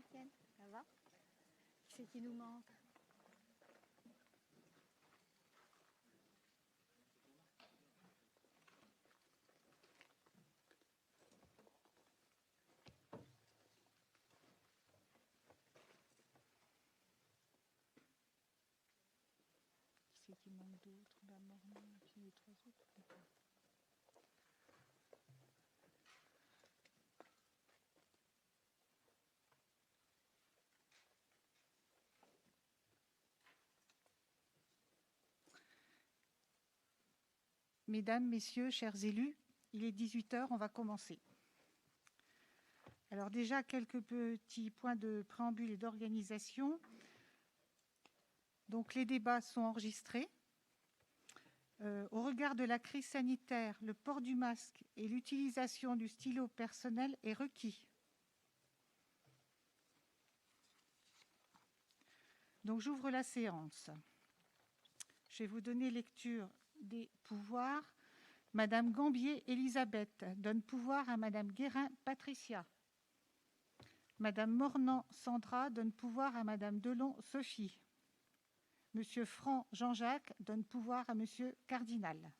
Étienne, ça va? Qui c'est qui nous manque? Qui c'est qui manque d'autres? La Mormon et puis les trois autres. Mesdames, Messieurs, chers élus, il est 18h, on va commencer. Alors déjà, quelques petits points de préambule et d'organisation. Donc les débats sont enregistrés. Au regard de la crise sanitaire, le port du masque et l'utilisation du stylo personnel est requis. Donc j'ouvre la séance. Je vais vous donner lecture des pouvoirs. Madame Gambier Elisabeth donne pouvoir à Madame Guérin Patricia. Madame Mornan Sandra donne pouvoir à Madame Delon Sophie. Monsieur Franc Jean-Jacques donne pouvoir à Monsieur Cardinal.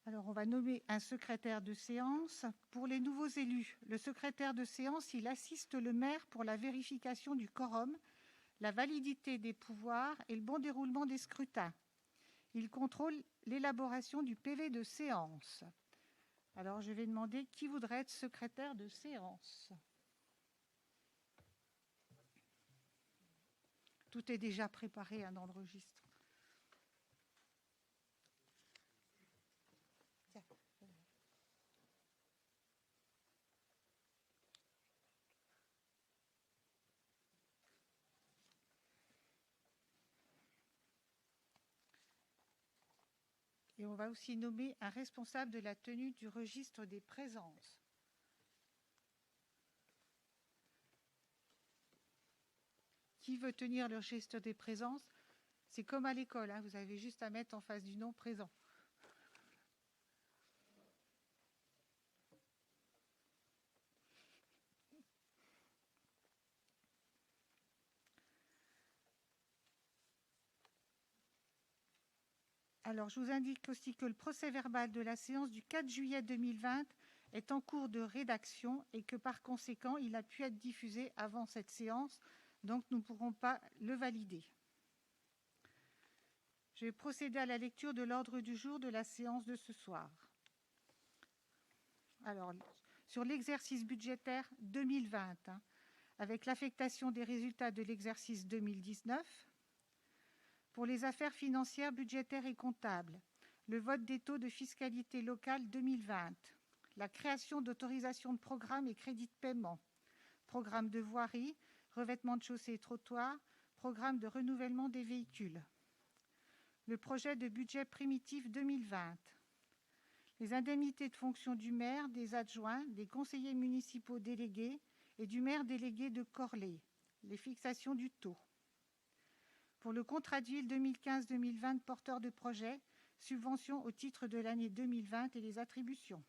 Alors, on va nommer un secrétaire de séance. Pour les nouveaux élus, le secrétaire de séance, il assiste le maire pour la vérification du quorum, la validité des pouvoirs et le bon déroulement des scrutins. Il contrôle l'élaboration du PV de séance. Alors, je vais demander qui voudrait être secrétaire de séance. Tout est déjà préparé dans le registre. Tiens. Et on va aussi nommer un responsable de la tenue du registre des présences. Qui veut tenir le registre des présences? C'est comme à l'école, hein, vous avez juste à mettre en face du nom présent. Alors, je vous indique aussi que le procès-verbal de la séance du 4 juillet 2020 est en cours de rédaction et que par conséquent, il a pu être diffusé avant cette séance, donc nous ne pourrons pas le valider. Je vais procéder à la lecture de l'ordre du jour de la séance de ce soir. Alors, sur l'exercice budgétaire 2020, avec l'affectation des résultats de l'exercice 2019, pour les affaires financières, budgétaires et comptables, le vote des taux de fiscalité locale 2020, la création d'autorisations de programmes et crédits de paiement, programme de voirie, revêtement de chaussées et trottoirs, programme de renouvellement des véhicules, le projet de budget primitif 2020, les indemnités de fonction du maire, des adjoints, des conseillers municipaux délégués et du maire délégué de Corlay, les fixations du taux. Pour le contrat de ville 2015-2020 porteur de projet, subvention au titre de l'année 2020 et les attributions.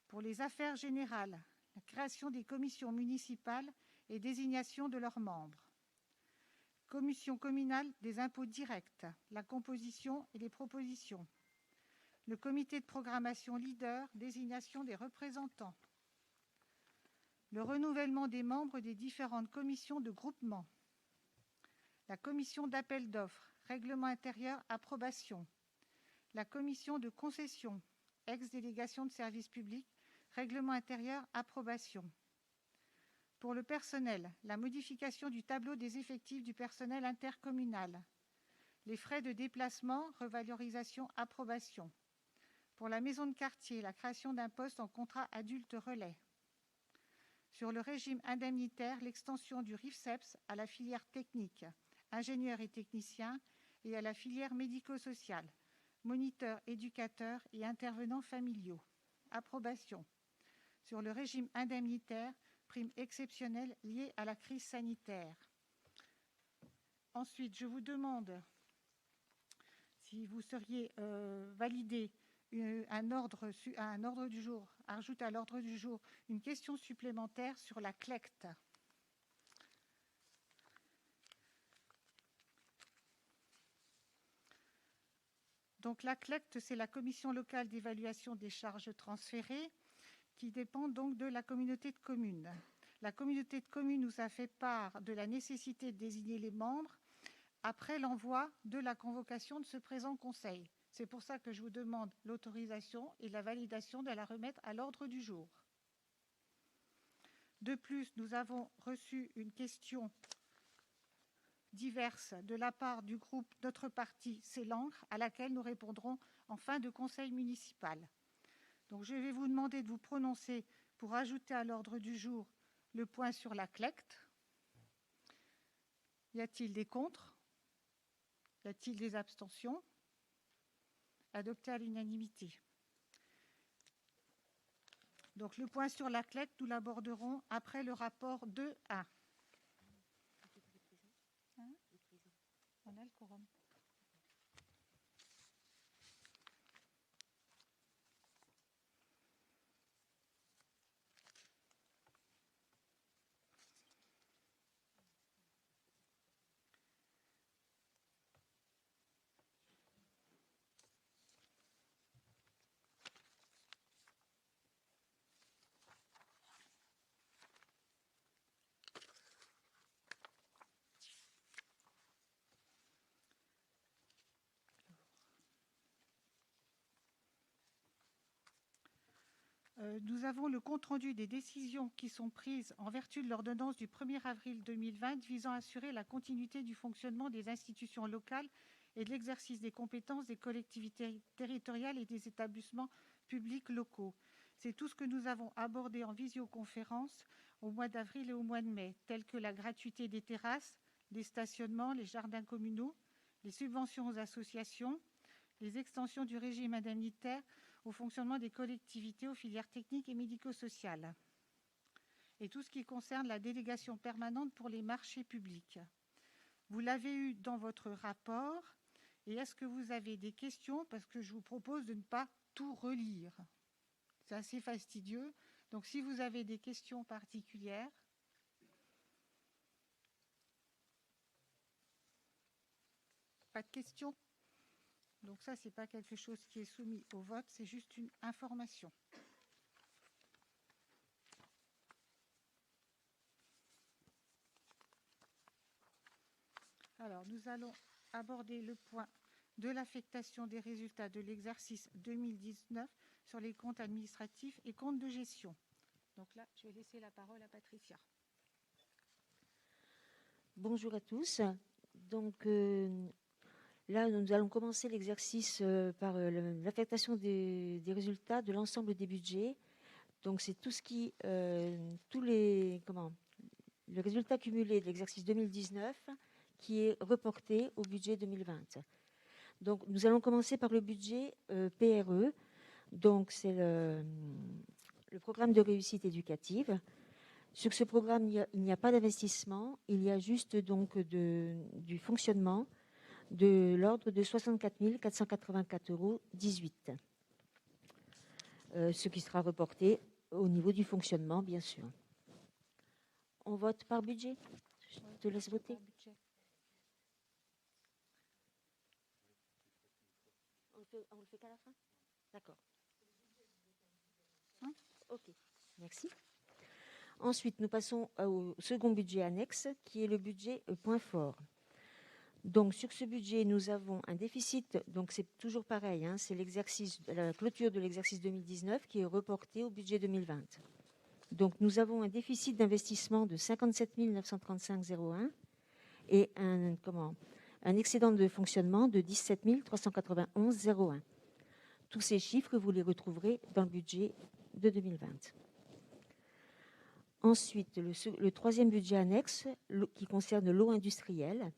Pour les affaires générales, la création des commissions municipales et désignation de leurs membres. Commission communale des impôts directs, la composition et les propositions. Le comité de programmation leader, désignation des représentants. Le renouvellement des membres des différentes commissions de groupement. La commission d'appel d'offres, règlement intérieur, approbation. La commission de concession, ex-délégation de service public, règlement intérieur, approbation. Pour le personnel, la modification du tableau des effectifs du personnel intercommunal. Les frais de déplacement, revalorisation, approbation. Pour la maison de quartier, la création d'un poste en contrat adulte relais. Sur le régime indemnitaire, l'extension du RIFSEPS à la filière technique, ingénieurs et techniciens, et à la filière médico-sociale, moniteurs, éducateurs et intervenants familiaux. Approbation. Sur le régime indemnitaire, prime exceptionnelle liée à la crise sanitaire. Ensuite, je vous demande si vous seriez validé un ordre du jour, ajoute à l'ordre du jour une question supplémentaire sur la CLECT. Donc la CLECT, c'est la Commission locale d'évaluation des charges transférées, qui dépend donc de la communauté de communes. La communauté de communes nous a fait part de la nécessité de désigner les membres après l'envoi de la convocation de ce présent conseil. C'est pour ça que je vous demande l'autorisation et la validation de la remettre à l'ordre du jour. De plus, nous avons reçu une question diverse de la part du groupe Notre Parti, c'est l'encre, à laquelle nous répondrons en fin de conseil municipal. Donc, je vais vous demander de vous prononcer pour ajouter à l'ordre du jour le point sur la CLECT. Y a-t-il des contre? Y a-t-il des abstentions? Adopté à l'unanimité. Donc, le point sur la CLECT, nous l'aborderons après le rapport 2.1. On a le quorum. Nous avons le compte-rendu des décisions qui sont prises en vertu de l'ordonnance du 1er avril 2020 visant à assurer la continuité du fonctionnement des institutions locales et de l'exercice des compétences des collectivités territoriales et des établissements publics locaux. C'est tout ce que nous avons abordé en visioconférence au mois d'avril et au mois de mai, tels que la gratuité des terrasses, les stationnements, les jardins communaux, les subventions aux associations, les extensions du régime indemnitaire au fonctionnement des collectivités, aux filières techniques et médico-sociales, et tout ce qui concerne la délégation permanente pour les marchés publics. Vous l'avez eu dans votre rapport, et est-ce que vous avez des questions? Parce que je vous propose de ne pas tout relire. C'est assez fastidieux. Donc, si vous avez des questions particulières. Pas de questions? Donc ça, ce n'est pas quelque chose qui est soumis au vote, c'est juste une information. Alors, nous allons aborder le point de l'affectation des résultats de l'exercice 2019 sur les comptes administratifs et comptes de gestion. Donc là, je vais laisser la parole à Patricia. Bonjour à tous. Donc, là, nous allons commencer l'exercice par l'affectation des résultats de l'ensemble des budgets. Donc, c'est tout ce qui, le résultat cumulé de l'exercice 2019 qui est reporté au budget 2020. Donc, nous allons commencer par le budget PRE. Donc, c'est le programme de réussite éducative. Sur ce programme, il n'y a pas d'investissement, il y a juste donc du fonctionnement de l'ordre de 64 484,18 €, ce qui sera reporté au niveau du fonctionnement, bien sûr. On vote par budget. Je te laisse voter. On le fait qu'à la fin? D'accord. Ok, merci. Ensuite, nous passons au second budget annexe, qui est le budget point fort. Donc, sur ce budget, nous avons un déficit, donc c'est toujours pareil, hein, c'est la clôture de l'exercice 2019 qui est reportée au budget 2020. Donc, nous avons un déficit d'investissement de 57 935,01 et un excédent de fonctionnement de 17 391,01. Tous ces chiffres, vous les retrouverez dans le budget de 2020. Ensuite, le troisième budget annexe qui concerne l'eau industrielle.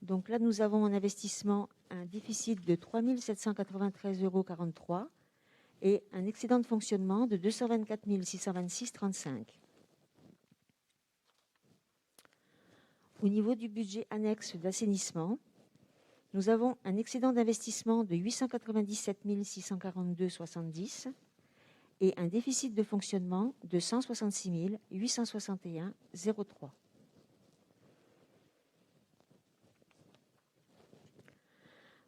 Donc là, nous avons en investissement un déficit de 3 793,43 € et un excédent de fonctionnement de 224 626,35 €. Au niveau du budget annexe d'assainissement, Nous avons un excédent d'investissement de 897 642,70 et un déficit de fonctionnement de 166 861,03.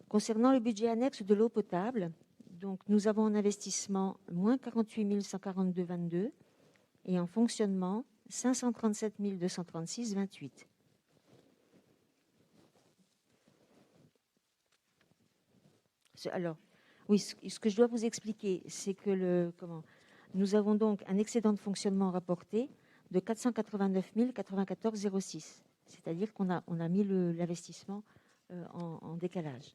Concernant le budget annexe de l'eau potable, donc nous avons en investissement moins 48 142,22 et en fonctionnement 537 236,28. Alors, oui, ce que je dois vous expliquer, c'est que nous avons donc un excédent de fonctionnement rapporté de 489 094,06. C'est-à-dire qu'on a mis l'investissement en décalage.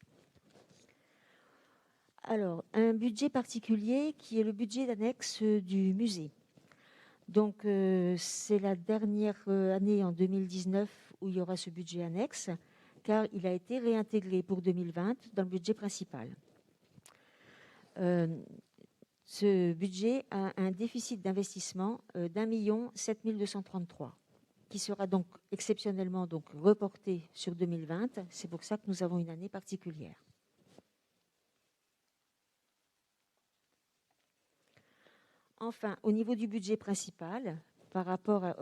Alors, un budget particulier qui est le budget d'annexe du musée. Donc, c'est la dernière année en 2019 où il y aura ce budget annexe, car il a été réintégré pour 2020 dans le budget principal. Ce budget a un déficit d'investissement d'1 7 233, qui sera donc exceptionnellement reporté sur 2020. C'est pour ça que nous avons une année particulière. Enfin, au niveau du budget principal, par rapport à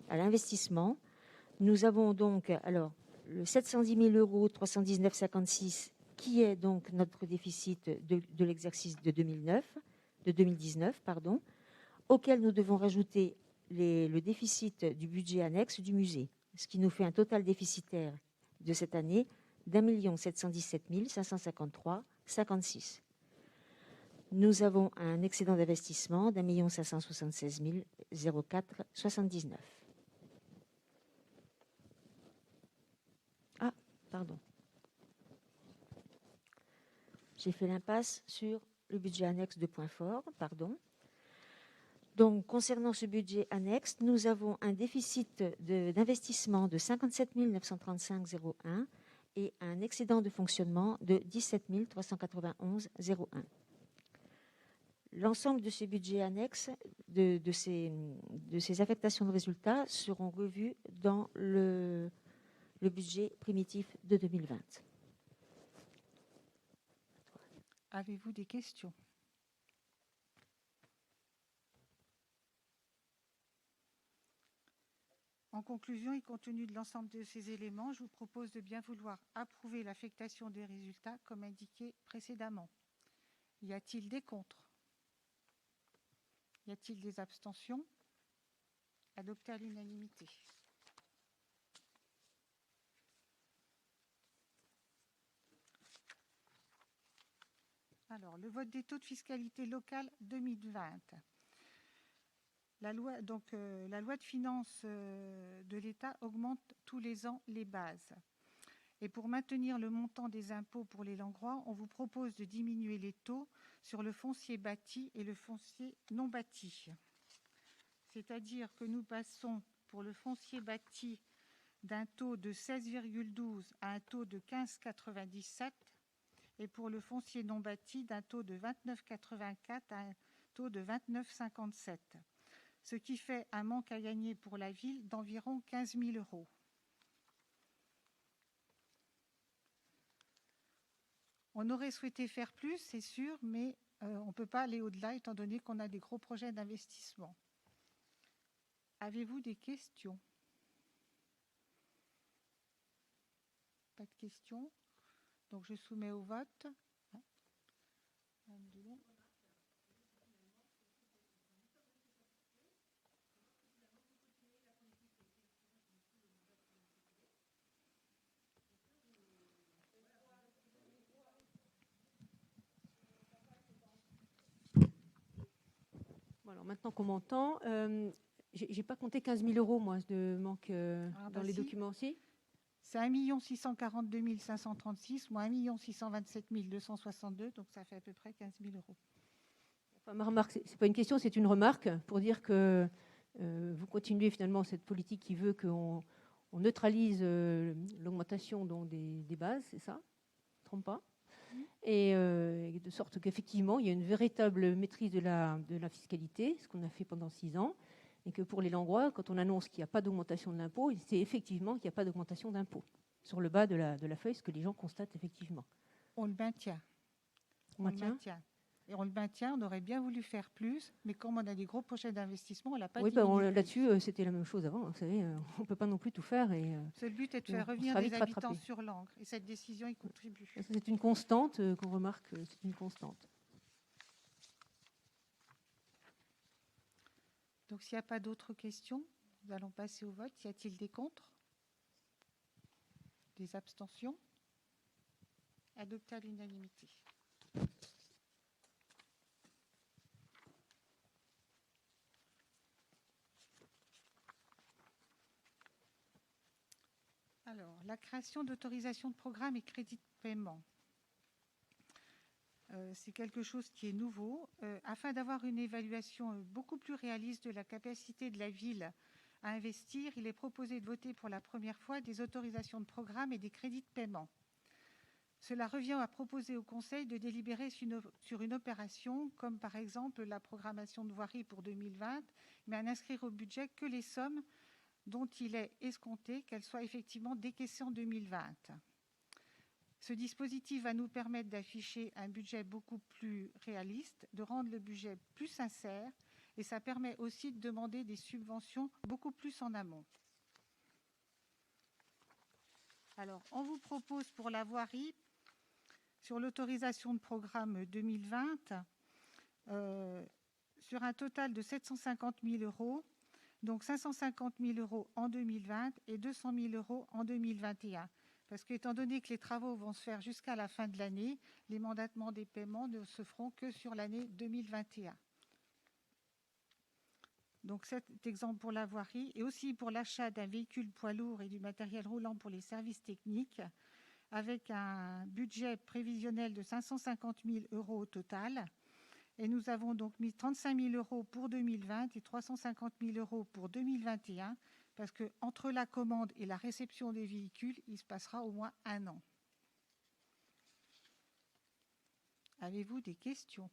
l'investissement, nous avons donc le 710 000 € 319,56 qui est donc notre déficit de l'exercice de 2019, auquel nous devons rajouter le déficit du budget annexe du musée, ce qui nous fait un total déficitaire de cette année d'1 717 553,56. Nous avons un excédent d'investissement d'1 576 004,79. Ah, pardon. J'ai fait l'impasse sur le budget annexe de Point Fort, pardon. Donc, concernant ce budget annexe, nous avons un déficit d'investissement de 57 935,01 et un excédent de fonctionnement de 17 391,01. L'ensemble de ces budgets annexes, de ces affectations de résultats, seront revus dans le budget primitif de 2020. Avez-vous des questions? En conclusion, et compte tenu de l'ensemble de ces éléments, je vous propose de bien vouloir approuver l'affectation des résultats comme indiqué précédemment. Y a-t-il des contre? Y a-t-il des abstentions? Adopté à l'unanimité. Alors, le vote des taux de fiscalité locale 2020. La loi de finances de l'État augmente tous les ans les bases. Et pour maintenir le montant des impôts pour les Langrois, on vous propose de diminuer les taux sur le foncier bâti et le foncier non bâti. C'est-à-dire que nous passons pour le foncier bâti d'un taux de 16,12 à un taux de 15,97 et pour le foncier non bâti d'un taux de 29,84 à un taux de 29,57, ce qui fait un manque à gagner pour la ville d'environ 15 000 €. On aurait souhaité faire plus, c'est sûr, mais on ne peut pas aller au-delà étant donné qu'on a des gros projets d'investissement. Avez-vous des questions? Pas de questions. Donc je soumets au vote. Alors maintenant qu'on m'entend, j'ai pas compté 15 000 € moi de manque dans les documents aussi. C'est 1 642 536 moins 1 627 262, donc ça fait à peu près 15 000 €. Enfin, ma remarque, c'est pas une question, c'est une remarque pour dire que vous continuez finalement cette politique qui veut qu'on neutralise l'augmentation des bases, c'est ça? Je ne me trompe pas. Et de sorte qu'effectivement, il y a une véritable maîtrise de la fiscalité, ce qu'on a fait pendant 6 ans, et que pour les Langrois, quand on annonce qu'il n'y a pas d'augmentation de l'impôt, c'est effectivement qu'il n'y a pas d'augmentation d'impôt. sur le bas de la feuille ce que les gens constatent effectivement. On le maintient. On maintient. Et on le maintient, on aurait bien voulu faire plus, mais comme on a des gros projets d'investissement, on l'a pas Oui, diminué plus. là-dessus, c'était la même chose avant. Vous savez, on ne peut pas non plus tout faire. Et, Le but est de on faire revenir sera des vite habitants rattrapé. sur l'Angre, et cette décision y contribue. c'est une constante qu'on remarque, c'est une constante. Donc s'il n'y a pas d'autres questions, nous allons passer au vote. Y a-t-il des contre? Des abstentions? Adopté à l'unanimité. Alors, la création d'autorisations de programme et crédits de paiement. C'est quelque chose qui est nouveau. Afin d'avoir une évaluation beaucoup plus réaliste de la capacité de la ville à investir, il est proposé de voter pour la première fois des autorisations de programme et des crédits de paiement. Cela revient à proposer au Conseil de délibérer sur une opération, comme par exemple la programmation de voirie pour 2020, mais à n'inscrire au budget que les sommes dont il est escompté qu'elles soient effectivement décaissées en 2020. Ce dispositif va nous permettre d'afficher un budget beaucoup plus réaliste, de rendre le budget plus sincère, et ça permet aussi de demander des subventions beaucoup plus en amont. Alors, on vous propose pour la voirie, sur l'autorisation de programme 2020, sur un total de 750 000 €, donc 550 000 € en 2020 et 200 000 € en 2021. Parce qu'étant donné que les travaux vont se faire jusqu'à la fin de l'année, les mandatements des paiements ne se feront que sur l'année 2021. Donc cet exemple pour la voirie et aussi pour l'achat d'un véhicule poids lourd et du matériel roulant pour les services techniques, avec un budget prévisionnel de 550 000 € au total. Et nous avons donc mis 35 000 € pour 2020 et 350 000 € pour 2021, parce qu'entre la commande et la réception des véhicules, il se passera au moins 1 an. Avez-vous des questions?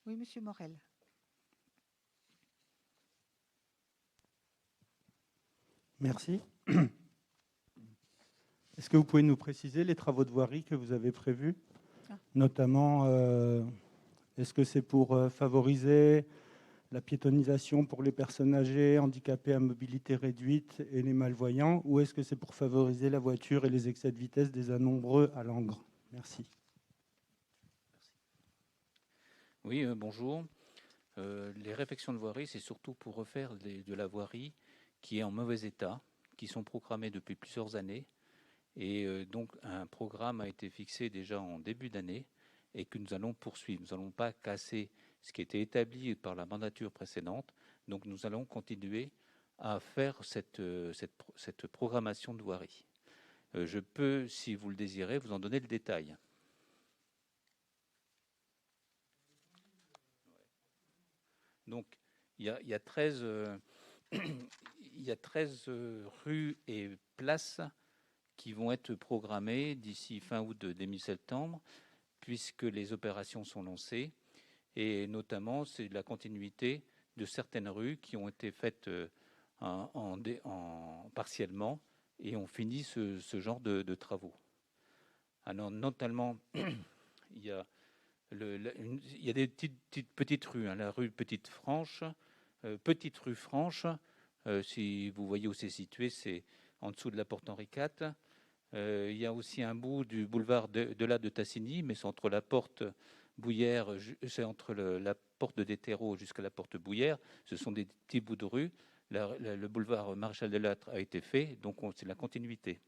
Oui, Monsieur Morel. Merci. Est-ce que vous pouvez nous préciser les travaux de voirie que vous avez prévus? Notamment, est-ce que c'est pour favoriser la piétonisation pour les personnes âgées, handicapées à mobilité réduite et les malvoyants, ou est-ce que c'est pour favoriser la voiture et les excès de vitesse des nombreux à Langres? Merci. Oui, bonjour. Les réfections de voirie, c'est surtout pour refaire de la voirie qui est en mauvais état, qui sont programmées depuis plusieurs années. Et donc, un programme a été fixé déjà en début d'année et que nous allons poursuivre. Nous n'allons pas casser ce qui était établi par la mandature précédente. Donc, nous allons continuer à faire cette programmation de voirie. Je peux, si vous le désirez, vous en donner le détail. Donc, il y a 13, il y a 13 rues et places qui vont être programmées d'ici fin août, début septembre, puisque les opérations sont lancées. Et notamment, c'est la continuité de certaines rues qui ont été faites partiellement, et on finit ce genre de travaux. Alors, notamment, il y a des petites rues, hein, la rue Petite rue Franche, si vous voyez où c'est situé, c'est en dessous de la porte Henri IV. Il y a aussi un bout du boulevard de Tassigny, mais c'est entre la porte Bouillère, c'est entre la porte de Déterreau jusqu'à la porte Bouillère. Ce sont des petits bouts de rue. Le boulevard Maréchal Delattre a été fait, donc c'est la continuité.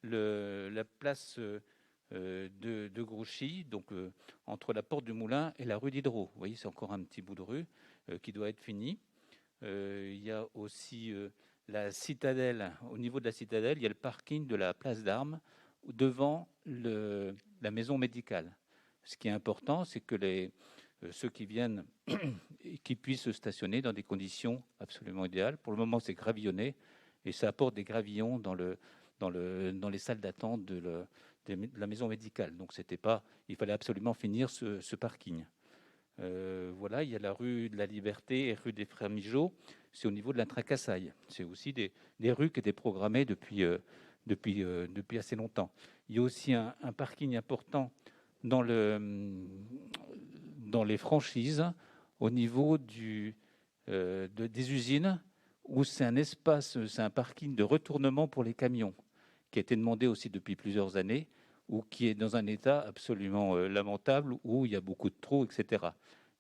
La place de Grouchy, donc entre la porte du Moulin et la rue d'Hydro. Vous voyez, c'est encore un petit bout de rue qui doit être fini. Il y a aussi la citadelle. Au niveau de la citadelle, il y a le parking de la place d'Armes devant la maison médicale. Ce qui est important, c'est que ceux qui viennent qui puissent se stationner dans des conditions absolument idéales. Pour le moment, c'est gravillonné et ça apporte des gravillons dans les salles d'attente de la maison médicale. Donc, il fallait absolument finir ce parking. Voilà, il y a la rue de la Liberté et rue des Frères Migeot. c'est au niveau de la Tracassaille. C'est aussi des rues qui étaient programmées depuis assez longtemps. Il y a aussi un parking important dans les franchises au niveau des usines, où c'est un espace, c'est un parking de retournement pour les camions, qui a été demandé aussi depuis plusieurs années, ou qui est dans un état absolument lamentable, où il y a beaucoup de trous, etc.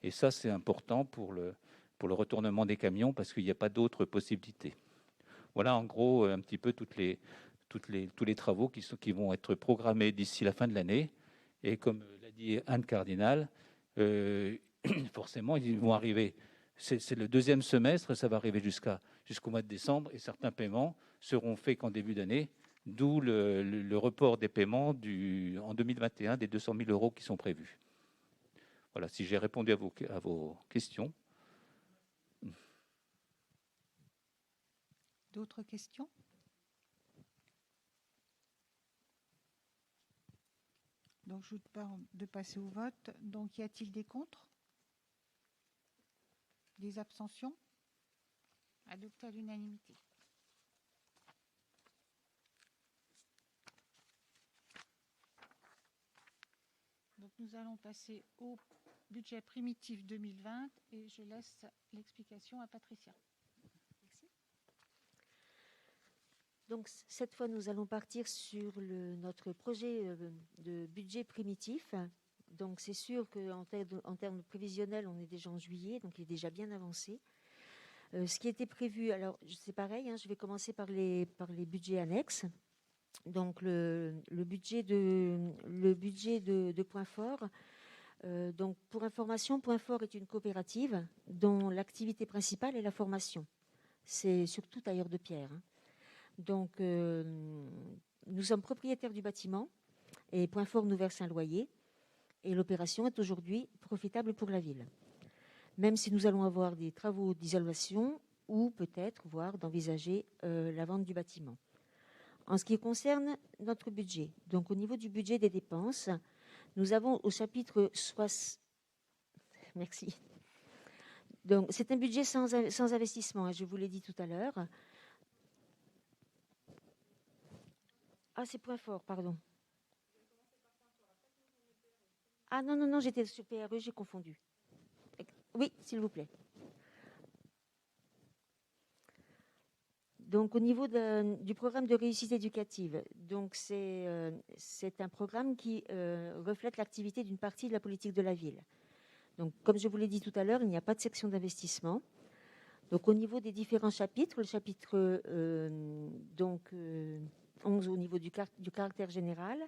Et ça, c'est important pour le retournement des camions, parce qu'il n'y a pas d'autres possibilités. Voilà, en gros, un petit peu tous les travaux qui vont être programmés d'ici la fin de l'année. Et comme l'a dit Anne Cardinal, forcément, ils vont arriver. C'est le deuxième semestre, ça va arriver jusqu'au mois de décembre, et certains paiements seront faits qu'en début d'année, d'où le report des paiements en 2021 des 200 000 euros qui sont prévus. Voilà, si j'ai répondu à vos questions. D'autres questions? Donc, je vous demande de passer au vote. Donc, y a-t-il des contre? Des abstentions? Adopté à l'unanimité. Donc, nous allons passer au budget primitif 2020 et je laisse l'explication à Patricia. Merci. Donc, cette fois, nous allons partir sur notre projet de budget primitif. Donc, c'est sûr qu'en termes prévisionnels, on est déjà en juillet, donc il est déjà bien avancé. Ce qui était prévu, alors c'est pareil, je vais commencer par les budgets annexes. Donc, le budget de Point Fort. Donc, pour information, Point Fort est une coopérative dont l'activité principale est la formation. C'est surtout tailleur de pierre. Donc, nous sommes propriétaires du bâtiment et Point Fort nous verse un loyer. Et l'opération est aujourd'hui profitable pour la ville. Même si nous allons avoir des travaux d'isolation ou peut-être voir d'envisager la vente du bâtiment. En ce qui concerne notre budget, donc au niveau du budget des dépenses, nous avons au chapitre 60... Merci. Donc, c'est un budget sans investissement, je vous l'ai dit tout à l'heure. Ah, c'est Point Fort, pardon. Ah non, j'étais sur PRE, j'ai confondu. Oui, s'il vous plaît. Donc, au niveau du programme de réussite éducative, donc c'est un programme qui reflète l'activité d'une partie de la politique de la ville. Donc, comme je vous l'ai dit tout à l'heure, il n'y a pas de section d'investissement. Donc, au niveau des différents chapitres, le chapitre 11 au niveau du caractère général,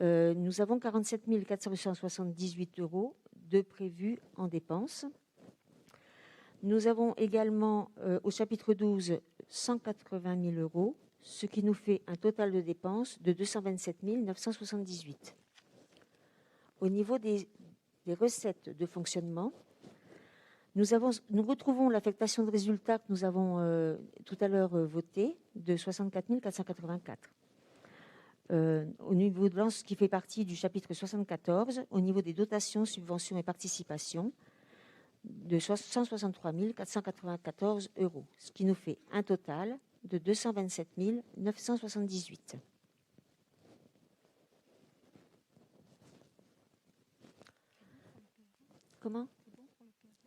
nous avons 47 478 euros de prévus en dépenses. Nous avons également au chapitre 12 180 000 euros, ce qui nous fait un total de dépenses de 227 978. Au niveau des recettes de fonctionnement, nous retrouvons l'affectation de résultats que nous avons tout à l'heure votée de 64 484. Au niveau de ce qui fait partie du chapitre 74, au niveau des dotations, subventions et participations, de 163 494 euros, ce qui nous fait un total de 227 978. Comment?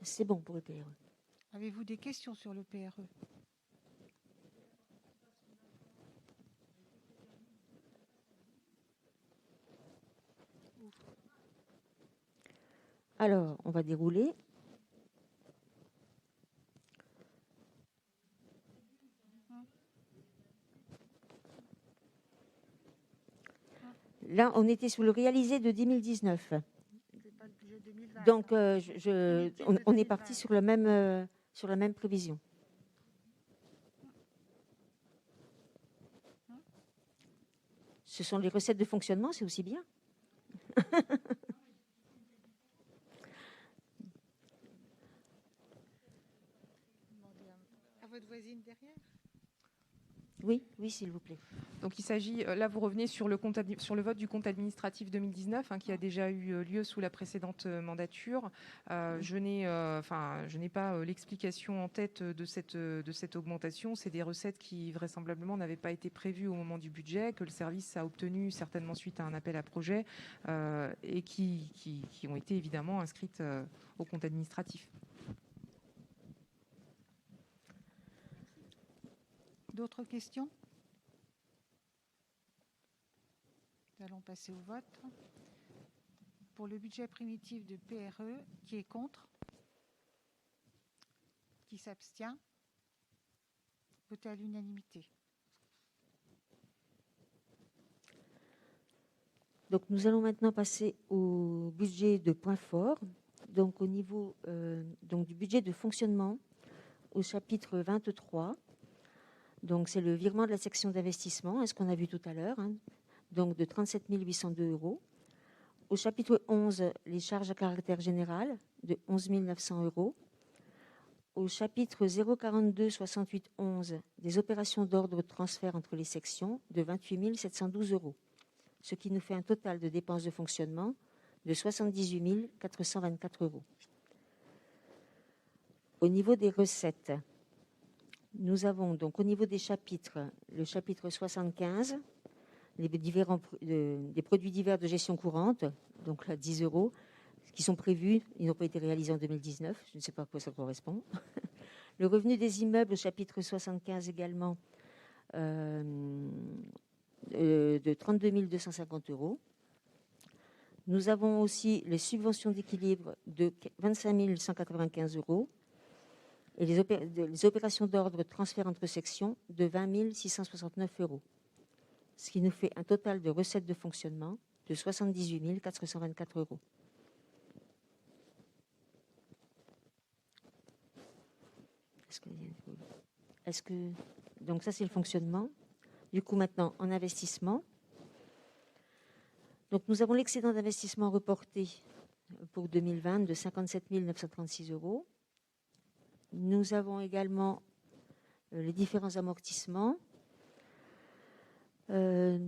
C'est bon pour le PRE. Avez-vous des questions sur le PRE? Alors, on va dérouler. Là, on était sur le réalisé de 2019. Donc, on est parti sur la même prévision. Ce sont les recettes de fonctionnement, c'est aussi bien. À votre voisine derrière. Oui, oui, s'il vous plaît. Donc il s'agit, là vous revenez sur le vote du compte administratif 2019 qui a déjà eu lieu sous la précédente mandature. Je n'ai pas l'explication en tête de cette augmentation. C'est des recettes qui vraisemblablement n'avaient pas été prévues au moment du budget, que le service a obtenu certainement suite à un appel à projet et qui ont été évidemment inscrites au compte administratif. D'autres questions? Nous allons passer au vote. Pour le budget primitif de PRE, qui est contre? Qui s'abstient? Voté à l'unanimité. Donc, nous allons maintenant passer au budget de points forts. Donc, au niveau du budget de fonctionnement, au chapitre 23, donc c'est le virement de la section d'investissement, ce qu'on a vu tout à l'heure, donc de 37 802 €. Au chapitre 11, les charges à caractère général de 11 900 €. Au chapitre 042 68 11, des opérations d'ordre de transfert entre les sections de 28 712 €, ce qui nous fait un total de dépenses de fonctionnement de 78 424 €. Au niveau des recettes, nous avons donc au niveau des chapitres, le chapitre 75, des produits divers de gestion courante, donc là 10 €, qui sont prévus, ils n'ont pas été réalisés en 2019, je ne sais pas à quoi ça correspond. Le revenu des immeubles au chapitre 75 également, de 32 250 €. Nous avons aussi les subventions d'équilibre de 25 195 € et les opérations d'ordre de transfert entre sections de 20 669 €, ce qui nous fait un total de recettes de fonctionnement de 78 424 €. Donc ça, c'est le fonctionnement. Du coup, maintenant, en investissement. Donc, nous avons l'excédent d'investissement reporté pour 2020 de 57 936 €. Nous avons également les différents amortissements. Je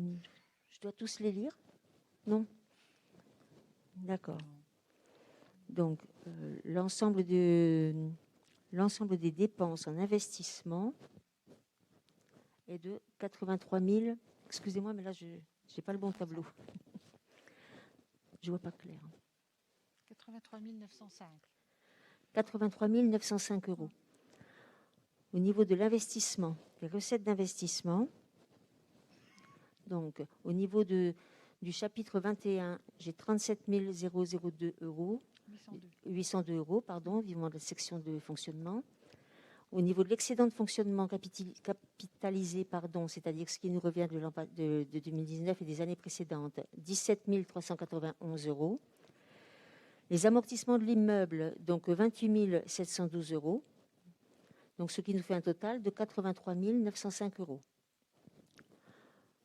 dois tous les lire? Non? D'accord. Donc, l'ensemble des dépenses en investissement est de 83 000. Excusez-moi, mais là, je n'ai pas le bon tableau. Je ne vois pas clair. 83 905. 83 905 €. Au niveau de l'investissement, des recettes d'investissement, donc au niveau du chapitre 21, j'ai 37 002 €, 802 €, pardon, vivement de la section de fonctionnement. Au niveau de l'excédent de fonctionnement capitalisé, c'est-à-dire ce qui nous revient de 2019 et des années précédentes, 17 391 €. Les amortissements de l'immeuble, donc 28 712 €, donc ce qui nous fait un total de 83 905 €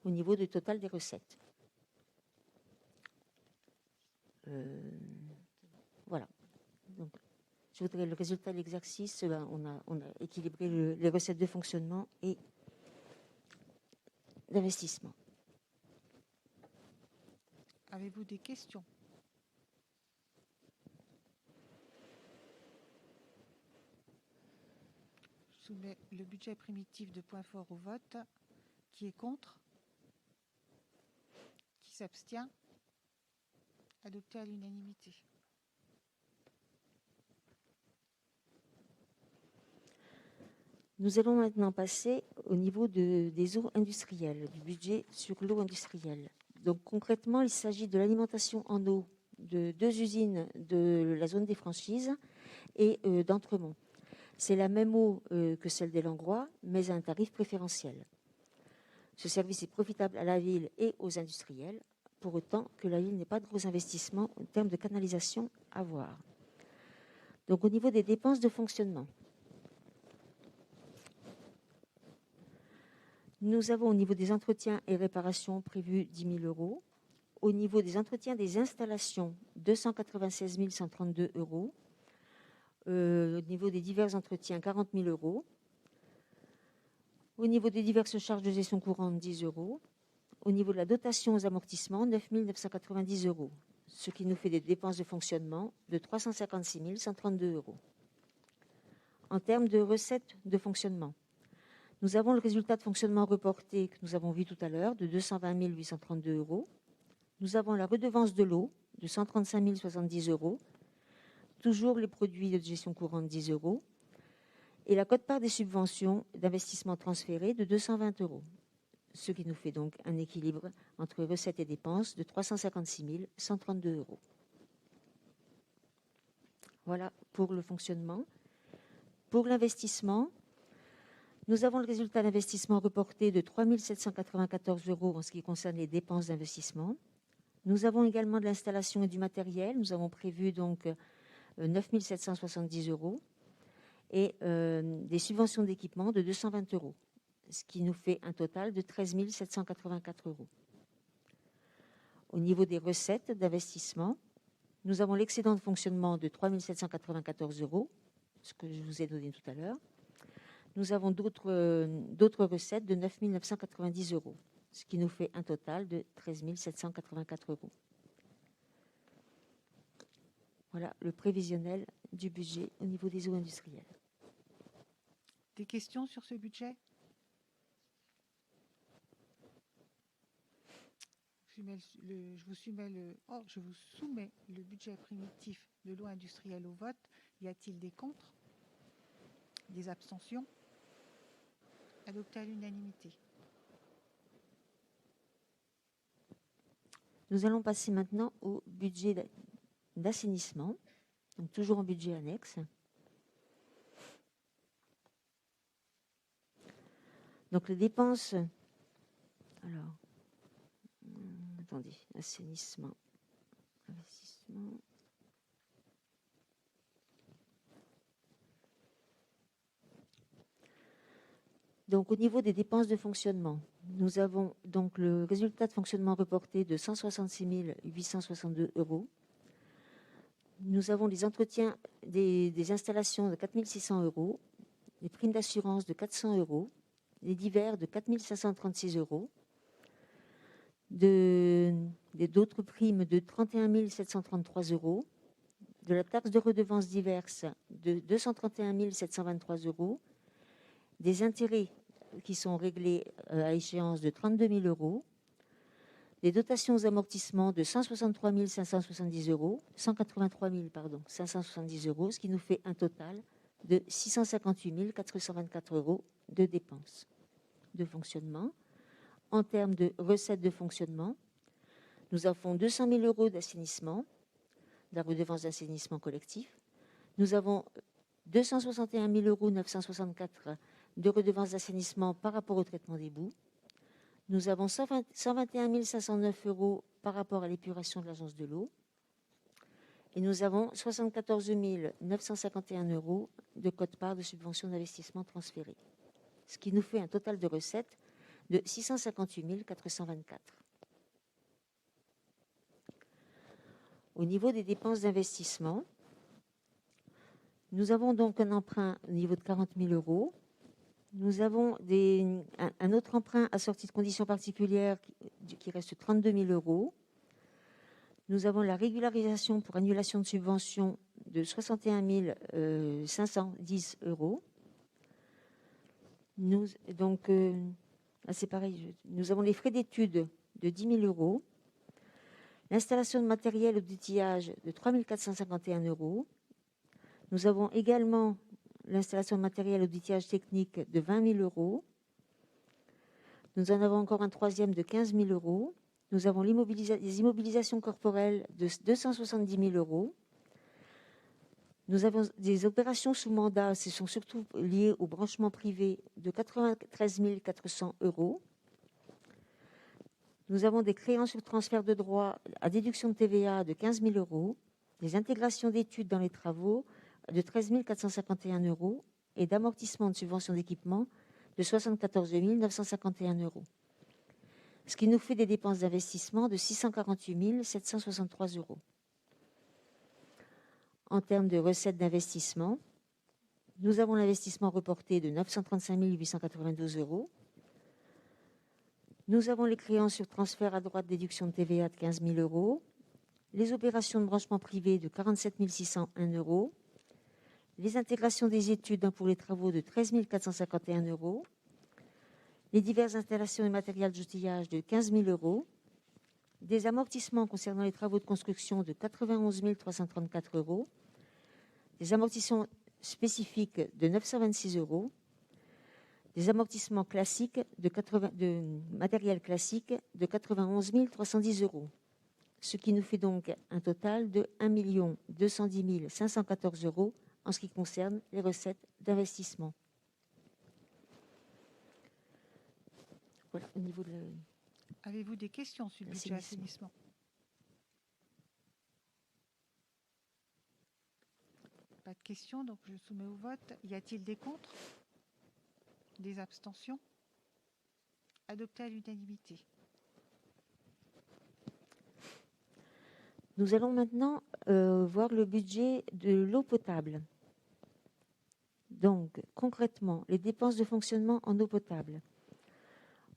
au niveau du total des recettes. Voilà. Donc, je voudrais le résultat de l'exercice. On a équilibré les recettes de fonctionnement et d'investissement. Avez-vous des questions? Je soumets le budget primitif de point fort au vote. Qui est contre? Qui s'abstient? Adopté à l'unanimité. Nous allons maintenant passer au niveau des eaux industrielles, du budget sur l'eau industrielle. Donc concrètement, il s'agit de l'alimentation en eau de 2 usines de la zone des franchises et d'Entremont. C'est la même eau que celle des Langrois, mais à un tarif préférentiel. Ce service est profitable à la ville et aux industriels, pour autant que la ville n'ait pas de gros investissements en termes de canalisation à voir. Donc au niveau des dépenses de fonctionnement, nous avons au niveau des entretiens et réparations prévus 10 000 €. Au niveau des entretiens des installations, 296 132 €. Au niveau des divers entretiens, 40 000 €. Au niveau des diverses charges de gestion courante, 10 euros. Au niveau de la dotation aux amortissements, 9 990 euros, ce qui nous fait des dépenses de fonctionnement de 356 132 euros. En termes de recettes de fonctionnement, nous avons le résultat de fonctionnement reporté que nous avons vu tout à l'heure de 220 832 euros. Nous avons la redevance de l'eau de 135 070 euros, toujours les produits de gestion courante 10 euros, et la quote-part des subventions d'investissement transférées de 220 euros, ce qui nous fait donc un équilibre entre recettes et dépenses de 356 132 euros. Voilà pour le fonctionnement. Pour l'investissement, nous avons le résultat d'investissement reporté de 3 794 euros en ce qui concerne les dépenses d'investissement. Nous avons également de l'installation et du matériel. Nous avons prévu donc 9 770 euros et des subventions d'équipement de 220 euros, ce qui nous fait un total de 13 784 euros. Au niveau des recettes d'investissement, nous avons l'excédent de fonctionnement de 3 794 euros, ce que je vous ai donné tout à l'heure. Nous avons d'autres recettes de 9 990 euros, ce qui nous fait un total de 13 784 euros. Voilà le prévisionnel du budget au niveau des eaux industrielles. Des questions sur ce budget? Je vous soumets le budget primitif de l'eau industrielle au vote. Y a-t-il des contre? Des abstentions? Adopté à l'unanimité. Nous allons passer maintenant au budget d'assainissement, donc toujours en budget annexe. Donc les dépenses, alors, attendez, assainissement, investissement. Donc, au niveau des dépenses de fonctionnement, nous avons donc le résultat de fonctionnement reporté de 166 862 euros. Nous avons les entretiens des installations de 4 600 euros, les primes d'assurance de 400 euros, les divers de 4 536 euros, d'autres primes de 31 733 euros, de la taxe de redevance diverses de 231 723 euros, des intérêts qui sont réglés à échéance de 32 000 euros, des dotations aux amortissements de 183 570 euros, 183 570 euros, ce qui nous fait un total de 658 424 euros de dépenses de fonctionnement. En termes de recettes de fonctionnement, nous avons 200 000 euros d'assainissement, de la redevance d'assainissement collectif. Nous avons 261 964 euros de redevance d'assainissement par rapport au traitement des boues. Nous avons 121 509 euros par rapport à l'épuration de l'agence de l'eau. Et nous avons 74 951 euros de quote-part de subvention d'investissement transférée, ce qui nous fait un total de recettes de 658 424. Au niveau des dépenses d'investissement, nous avons donc un emprunt au niveau de 40 000 euros. Nous avons un autre emprunt assorti de conditions particulières qui reste 32 000 euros. Nous avons la régularisation pour annulation de subvention de 61 510 euros. C'est pareil, nous avons les frais d'études de 10 000 euros, l'installation de matériel ou d'outillage de 3 451 euros. Nous avons également l'installation de matériel ou d'outillage technique de 20 000 euros. Nous en avons encore un troisième de 15 000 euros. Nous avons les immobilisations corporelles de 270 000 euros. Nous avons des opérations sous mandat, ce sont surtout liées au branchement privé, de 93 400 euros. Nous avons des créances sur transfert de droits à déduction de TVA de 15 000 euros, des intégrations d'études dans les travaux de 13 451 euros et d'amortissement de subventions d'équipement de 74 951 euros. Ce qui nous fait des dépenses d'investissement de 648 763 euros. En termes de recettes d'investissement, Nous avons l'investissement reporté de 935 892 €. Nous avons les créances sur transfert à droite déduction de TVA de 15 000 €, les opérations de branchement privé de 47 601 €, les intégrations des études pour les travaux de 13 451 €, les diverses installations et matériels d'outillage de 15 000 €, des amortissements concernant les travaux de construction de 91 334 €, des amortissements spécifiques de 926 €, des amortissements classiques de matériel classique de 91 310 €, ce qui nous fait donc un total de 1 210 514 € en ce qui concerne les recettes d'investissement. Voilà, au niveau de Avez-vous des questions sur le budget assainissement? Pas de questions, donc je soumets au vote. Y a-t-il des contre? Des abstentions? Adopté à l'unanimité. Nous allons maintenant voir le budget de l'eau potable. Donc, concrètement, les dépenses de fonctionnement en eau potable.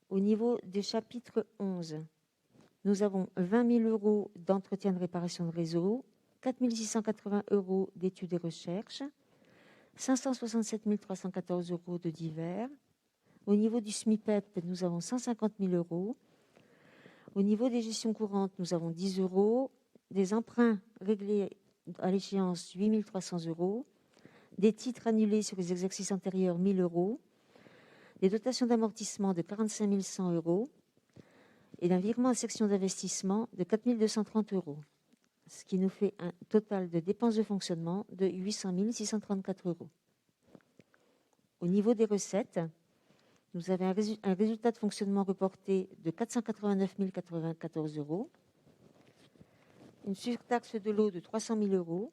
Au niveau des chapitres 11, nous avons 20 000 € d'entretien de réparation de réseau, 4 680 € d'études et recherches, 567 314 € de divers. Au niveau du SMIPEP, nous avons 150 000 €. Au niveau des gestions courantes, nous avons 10 €. Des emprunts réglés à l'échéance, 8 300 €. Des titres annulés sur les exercices antérieurs, 1 000 €. Des dotations d'amortissement de 45 100 €. Et d'un virement à section d'investissement de 4 230 €. Ce qui nous fait un total de dépenses de fonctionnement de 800 634 €. Au niveau des recettes, nous avons un résultat de fonctionnement reporté de 489 094 €, une surtaxe de l'eau de 300 000 €,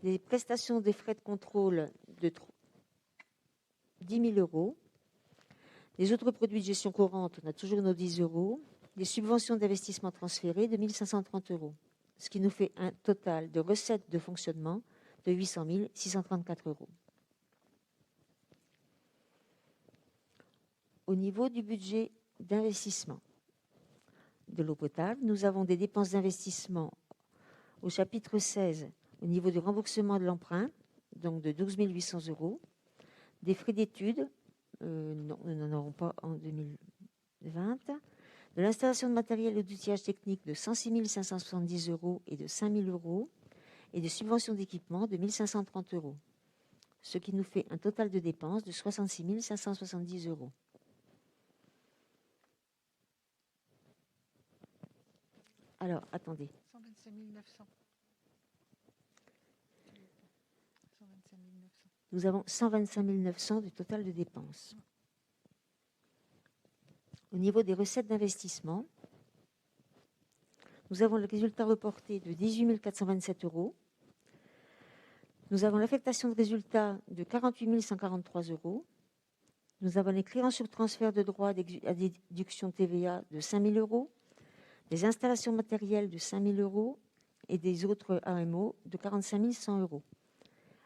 des prestations des frais de contrôle de 10 000 €, les autres produits de gestion courante, on a toujours nos 10 €, des subventions d'investissement transférées de 1 530 €, ce qui nous fait un total de recettes de fonctionnement de 800 634 €. Au niveau du budget d'investissement de l'eau potable, nous avons des dépenses d'investissement au chapitre 16 au niveau du remboursement de l'emprunt, donc de 12 800 €, des frais d'études, non, nous n'en aurons pas en 2020, de l'installation de matériel et d'outillage technique de 106 570 € et de 5 000 €, et de subventions d'équipement de 1 530 €, ce qui nous fait un total de dépenses de 66 570 €. Alors, attendez. 125 900. 125 900. Nous avons 125 900 du total de dépenses. Au niveau des recettes d'investissement, nous avons le résultat reporté de 18 427 €. Nous avons l'affectation de résultats de 48 143 €. Nous avons les créances sur transfert de droits à déduction TVA de 5 000 €, des installations matérielles de 5 000 € et des autres AMO de 45 100 €.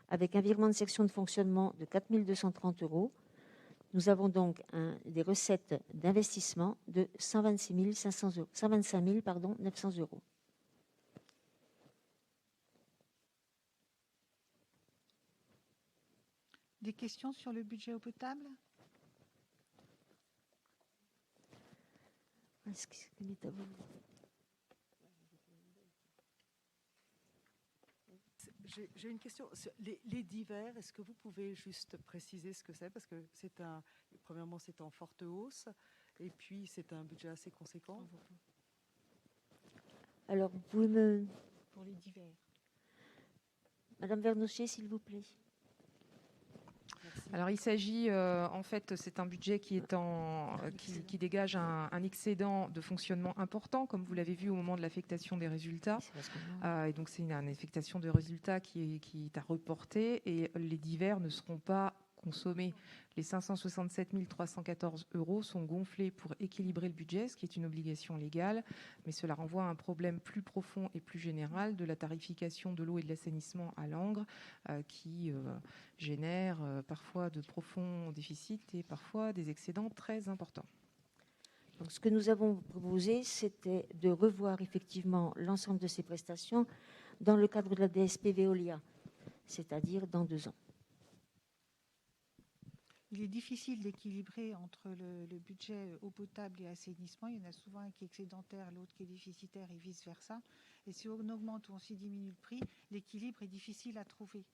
Avec un virement de section de fonctionnement de 4 230 €, nous avons donc des recettes d'investissement de 125 900 €. Des questions sur le budget eau potable? J'ai une question. Les divers, est-ce que vous pouvez juste préciser ce que c'est? Parce que premièrement, c'est en forte hausse, et puis c'est un budget assez conséquent. Alors, vous pouvez me... Pour les divers. Madame Vernochet, s'il vous plaît. Alors il s'agit, en fait, c'est un budget qui dégage un excédent de fonctionnement important, comme vous l'avez vu au moment de l'affectation des résultats. Et donc c'est une affectation de résultats qui est à reporter, et les divers ne seront pas consommés, les 567 314 € sont gonflés pour équilibrer le budget, ce qui est une obligation légale, mais cela renvoie à un problème plus profond et plus général de la tarification de l'eau et de l'assainissement à Langres, qui génère parfois de profonds déficits et parfois des excédents très importants. Donc, ce que nous avons proposé, c'était de revoir effectivement l'ensemble de ces prestations dans le cadre de la DSP Veolia, c'est-à-dire dans 2 ans. Il est difficile d'équilibrer entre le budget eau potable et assainissement. Il y en a souvent un qui est excédentaire, l'autre qui est déficitaire et vice-versa. Et si on augmente ou on s'y diminue le prix, l'équilibre est difficile à trouver.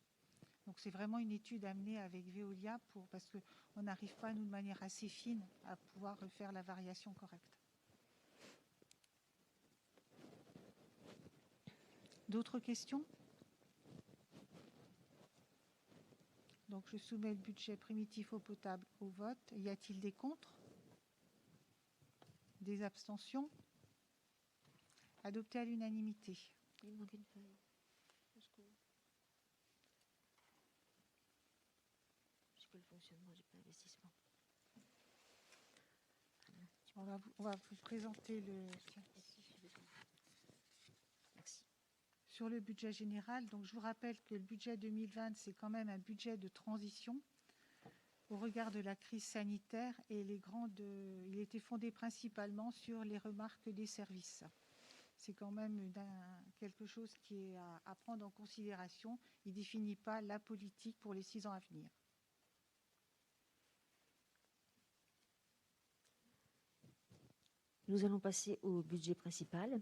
Donc c'est vraiment une étude à mener avec Veolia parce qu'on n'arrive pas, nous, de manière assez fine, à pouvoir faire la variation correcte. D'autres questions ? Donc je soumets le budget primitif eau potable au vote. Y a-t-il des contre ? Des abstentions ? Adopté à l'unanimité. Il manque une feuille. J'ai pas le fonctionnement, j'ai pas l'investissement. On va vous présenter le... Merci. Sur le budget général. Donc je vous rappelle que le budget 2020, c'est quand même un budget de transition au regard de la crise sanitaire et il était fondé principalement sur les remarques des services. C'est quand même quelque chose qui est à prendre en considération. Il ne définit pas la politique pour les 6 ans à venir. Nous allons passer au budget principal,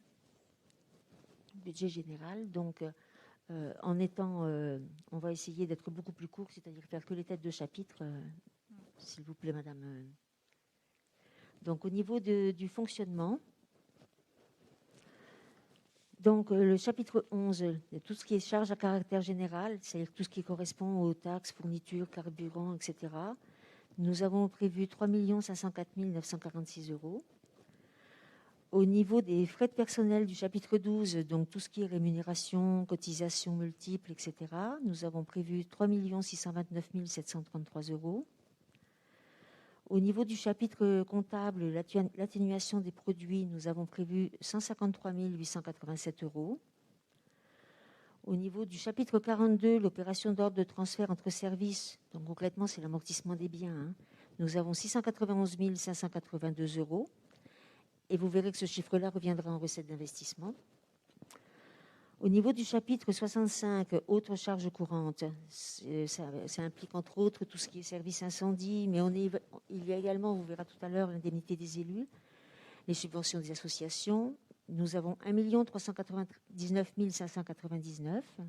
budget général. Donc, on va essayer d'être beaucoup plus court, c'est-à-dire faire que les têtes de chapitre, s'il vous plaît, madame. Donc, au niveau du fonctionnement, donc, le chapitre 11, tout ce qui est charges à caractère général, c'est-à-dire tout ce qui correspond aux taxes, fournitures, carburant, etc. Nous avons prévu 3 504 946 €. Au niveau des frais de personnel du chapitre 12, donc tout ce qui est rémunération, cotisations multiples, etc., nous avons prévu 3 629 733 €. Au niveau du chapitre comptable, l'atténuation des produits, nous avons prévu 153 887 €. Au niveau du chapitre 42, l'opération d'ordre de transfert entre services, donc concrètement c'est l'amortissement des biens, nous avons 691 582 €. Et vous verrez que ce chiffre-là reviendra en recette d'investissement. Au niveau du chapitre 65, autres charges courantes, ça implique entre autres tout ce qui est service incendie, mais il y a également, vous verrez tout à l'heure, l'indemnité des élus, les subventions des associations. Nous avons 1 399 599.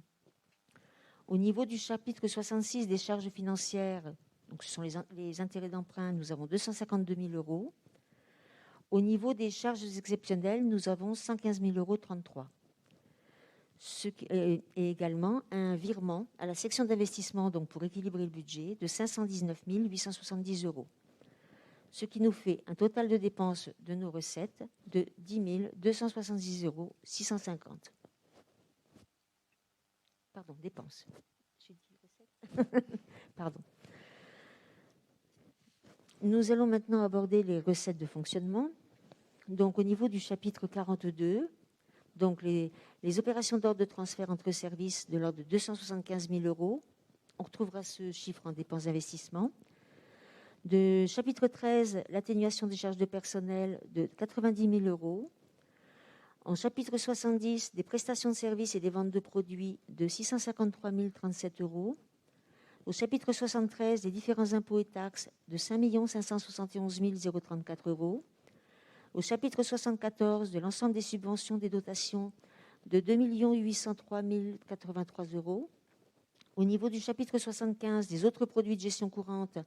Au niveau du chapitre 66 des charges financières, donc ce sont les intérêts d'emprunt, nous avons 252 000 €. Au niveau des charges exceptionnelles, nous avons 115 033 €. Et également un virement à la section d'investissement, donc pour équilibrer le budget, de 519 870 €. Ce qui nous fait un total de dépenses de nos recettes de 10 270 650 €. Pardon, dépenses. J'ai dit recettes. Pardon. Nous allons maintenant aborder les recettes de fonctionnement. Donc, au niveau du chapitre 42, donc les opérations d'ordre de transfert entre services de l'ordre de 275 000 €. On retrouvera ce chiffre en dépenses d'investissement. De chapitre 13, l'atténuation des charges de personnel de 90 000 €. En chapitre 70, des prestations de services et des ventes de produits de 653 037 €. Au chapitre 73, des différents impôts et taxes de 5 571 034 €. Au chapitre 74, de l'ensemble des subventions des dotations de 2 803 083 €. Au niveau du chapitre 75, des autres produits de gestion courante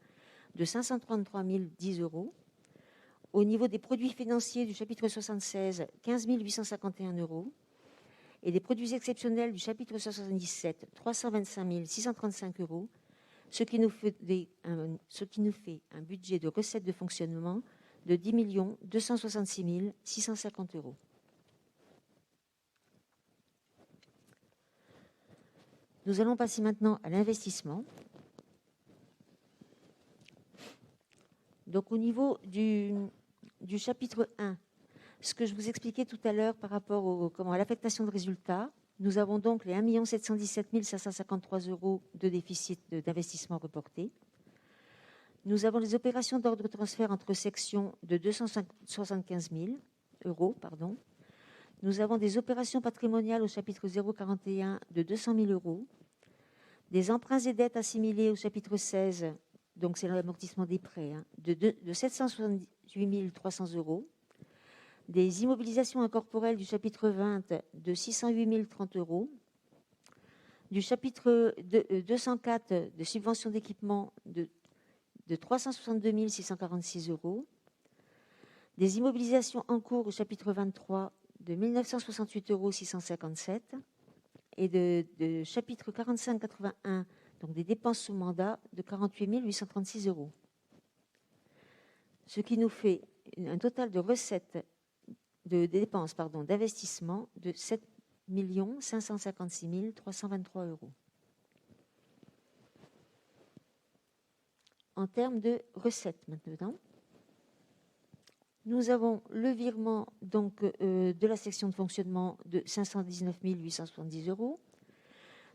de 533 010 €. Au niveau des produits financiers du chapitre 76, 15 851 €. Et des produits exceptionnels du chapitre 77, 325 635 €. Ce qui nous fait un budget de recettes de fonctionnement de 10 266 650 €. Nous allons passer maintenant à l'investissement. Donc, au niveau du chapitre 1, ce que je vous expliquais tout à l'heure par rapport à l'affectation de résultats, nous avons donc les 1 717 553 € de déficit d'investissement reporté. Nous avons les opérations d'ordre de transfert entre sections de 275 000 €. Pardon. Nous avons des opérations patrimoniales au chapitre 041 de 200 000 €, des emprunts et dettes assimilés au chapitre 16, donc c'est l'amortissement des prêts, de 778 300 €, des immobilisations incorporelles du chapitre 20 de 608 030 €, du chapitre 204 de subventions d'équipement de 362 646 €, des immobilisations en cours au chapitre 23 de 1 968 657 € et de chapitre 45-81, donc des dépenses sous mandat de 48 836 €. Ce qui nous fait un total de recettes, de dépenses d'investissement de 7 556 323 €. En termes de recettes maintenant, nous avons le virement donc, de la section de fonctionnement de 519 870 €.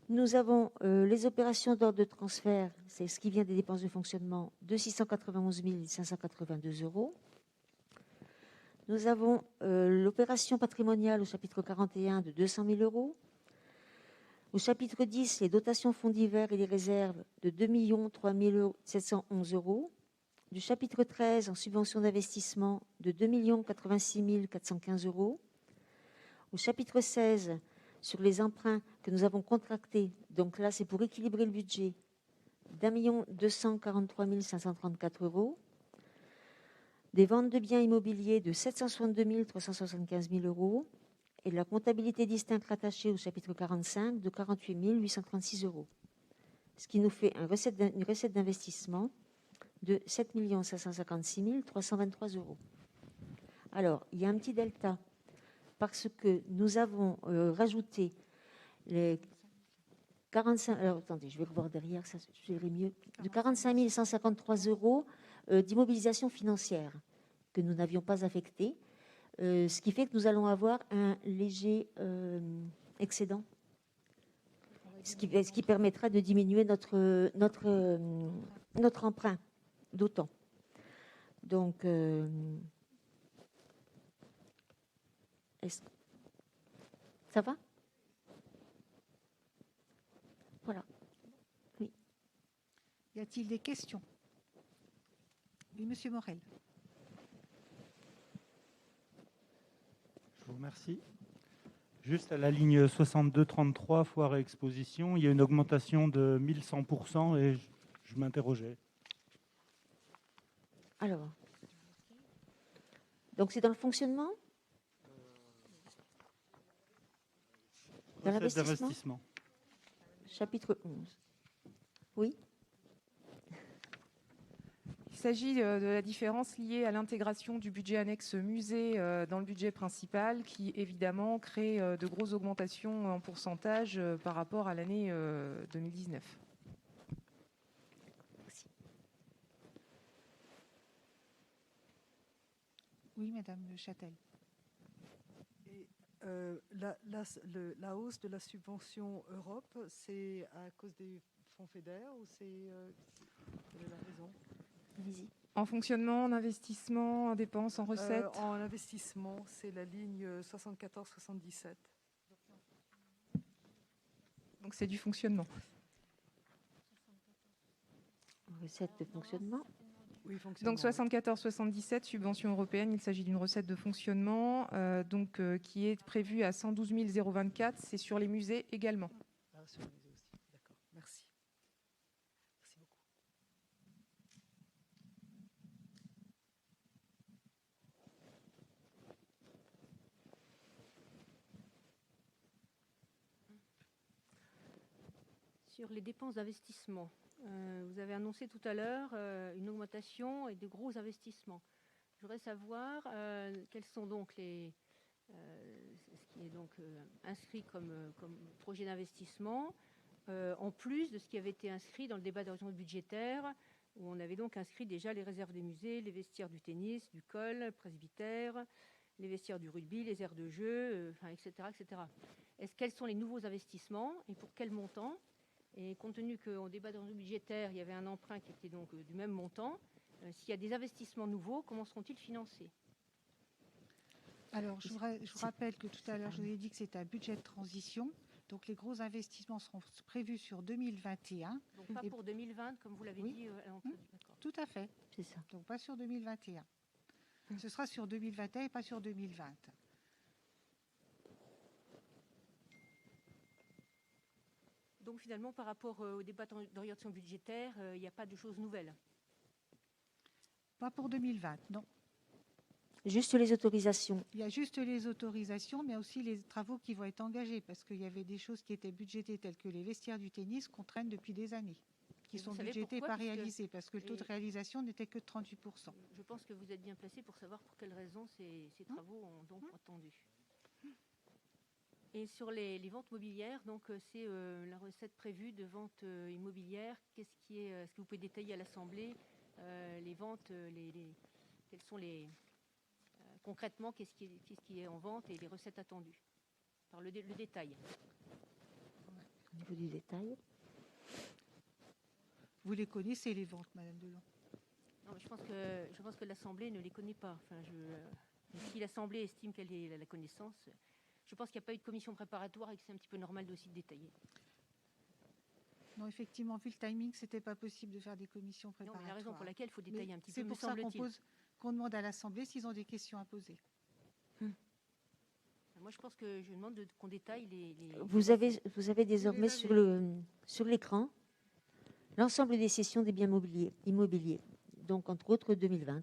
Nous avons les opérations d'ordre de transfert, c'est ce qui vient des dépenses de fonctionnement, de 691 582 €. Nous avons l'opération patrimoniale au chapitre 41 de 200 000 €. Au chapitre 10, les dotations fonds divers et les réserves de 2 3 711 €. Du chapitre 13, en subvention d'investissement, de 2 86 415 €. Au chapitre 16, sur les emprunts que nous avons contractés, donc là c'est pour équilibrer le budget, d'1 243 534 €. Des ventes de biens immobiliers de 762 375 000 € et de la comptabilité distincte rattachée au chapitre 45 de 48 836 €. Ce qui nous fait une recette d'investissement de 7 556 323 €. Alors, il y a un petit delta parce que nous avons rajouté les 45... Alors, attendez, je vais revoir derrière, ça j'irai mieux. De 45 153 € d'immobilisation financière que nous n'avions pas affecté, ce qui fait que nous allons avoir un léger excédent, ce qui permettra de diminuer notre emprunt d'autant. Donc, ça va? Voilà. Oui. Y a-t-il des questions? Oui, Monsieur Morel. Je vous remercie. Juste à la ligne 62-33, foire et exposition, il y a une augmentation de 1100% et je m'interrogeais. Alors, donc c'est dans le fonctionnement? Dans l'investissement? Chapitre 11. Oui. Il s'agit de la différence liée à l'intégration du budget annexe musée dans le budget principal qui, évidemment, crée de grosses augmentations en pourcentage par rapport à l'année 2019. Merci. Oui, Madame Châtel. Et, la hausse de la subvention Europe, c'est à cause des fonds FEDER ou c'est quelle est la raison? Allez-y. En fonctionnement, en investissement, en dépenses, en recettes? En investissement, c'est la ligne 74-77. Donc c'est du fonctionnement. Recette de fonctionnement. Oui, fonctionnement. Donc 74-77, subvention européenne, il s'agit d'une recette de fonctionnement qui est prévue à 112 024, c'est sur les musées également. Ah, sur les musées aussi, d'accord, merci. Merci beaucoup. Sur les dépenses d'investissement, vous avez annoncé tout à l'heure une augmentation et de gros investissements. Je voudrais savoir quels sont donc ce qui est donc inscrit comme projet d'investissement, en plus de ce qui avait été inscrit dans le débat d'orientation budgétaire où on avait donc inscrit déjà les réserves des musées, les vestiaires du tennis, du col, le presbytère, les vestiaires du rugby, les aires de jeu, etc., etc. Quels sont les nouveaux investissements et pour quel montant? Et compte tenu qu'en débat dans le budgétaire, il y avait un emprunt qui était donc du même montant, s'il y a des investissements nouveaux, comment seront-ils financés? Alors, je vous rappelle que tout à l'heure, je vous ai dit que c'était un budget de transition. Donc, les gros investissements seront prévus sur 2021. Donc pas pour 2020, comme vous l'avez Oui. dit à l'entrée. D'accord. Tout à fait. C'est ça. Donc, pas sur 2021. Ce sera sur 2021 et pas sur 2020. Donc finalement, par rapport au débat d'orientation budgétaire, il n'y a pas de choses nouvelles. Pas pour 2020, non. Juste les autorisations. Il y a juste les autorisations, mais aussi les travaux qui vont être engagés, parce qu'il y avait des choses qui étaient budgétées, telles que les vestiaires du tennis, qu'on traîne depuis des années, qui Et sont vous savez budgétés pourquoi, pas réalisés, parce que le taux de et- réalisation n'était que de 38%. Je pense que vous êtes bien placé pour savoir pour quelles raisons ces travaux ont donc attendu. Et sur les ventes mobilières, donc c'est la recette prévue de vente immobilière. Est-ce que vous pouvez détailler à l'Assemblée les ventes, quels sont concrètement qu'est-ce qui est en vente et les recettes attendues par le détail. Au niveau du détail. Vous les connaissez, les ventes, Madame Delon? Non, mais je pense que l'Assemblée ne les connaît pas. Si l'Assemblée estime qu'elle a la connaissance, je pense qu'il n'y a pas eu de commission préparatoire et que c'est un petit peu normal aussi de détailler. Non, effectivement, vu le timing, c'était pas possible de faire des commissions Non, préparatoires. mais la raison pour laquelle il faut détailler un petit peu, C'est me pour ça semble-t-il. qu'on demande à l'Assemblée s'ils ont des questions à poser. Moi, je pense que je demande qu'on détaille les. Vous avez désormais sur l'écran l'ensemble des cessions des biens immobiliers, donc entre autres 2020.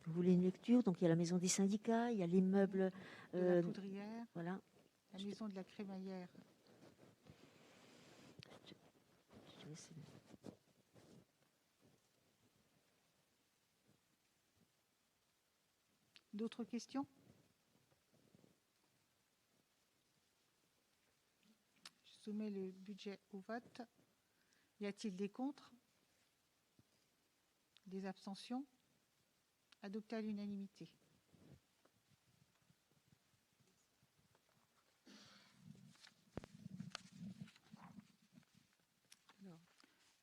Vous voulez une lecture? Donc il y a la maison des syndicats, il y a l'immeuble. De la poudrière, Voilà. la maison de la crémaillère. Je laisse- D'autres questions? Je soumets le budget au vote. Y a-t-il des contre? Des abstentions? Adopté à l'unanimité.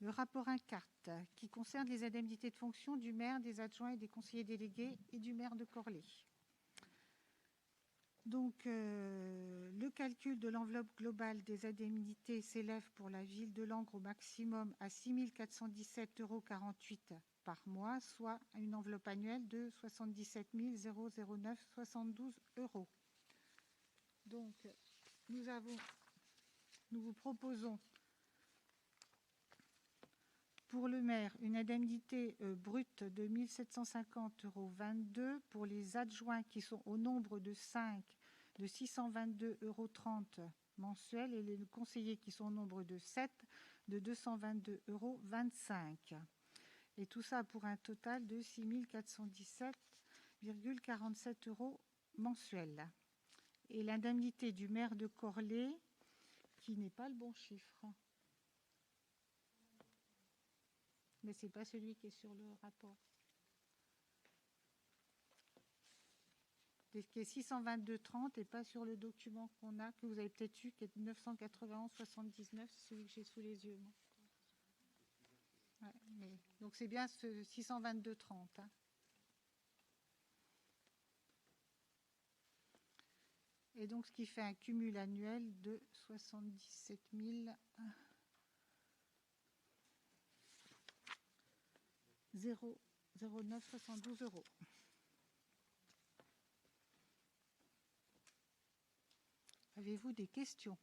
Le rapport incarte qui concerne les indemnités de fonction du maire, des adjoints et des conseillers délégués et du maire de Corlay. Donc, le calcul de l'enveloppe globale des indemnités s'élève pour la ville de Langres au maximum à 6 417,48 € par mois, soit une enveloppe annuelle de 77 009,72 €. Donc, nous vous proposons pour le maire une indemnité brute de 1 750,22 € pour les adjoints qui sont au nombre de 5 de 622,30 € mensuels et les conseillers qui sont au nombre de 7 de 222,25 €. Et tout ça pour un total de 6 417,47 € mensuels. Et l'indemnité du maire de Corlay, qui n'est pas le bon chiffre, mais ce n'est pas celui qui est sur le rapport, qui est 622,30 et pas sur le document qu'on a, que vous avez peut-être eu, qui est 991,79, c'est celui que j'ai sous les yeux. Moi. Ouais, donc c'est bien ce 622,30. Hein. Et donc ce qui fait un cumul annuel de 77 009,72 €. Avez-vous des questions?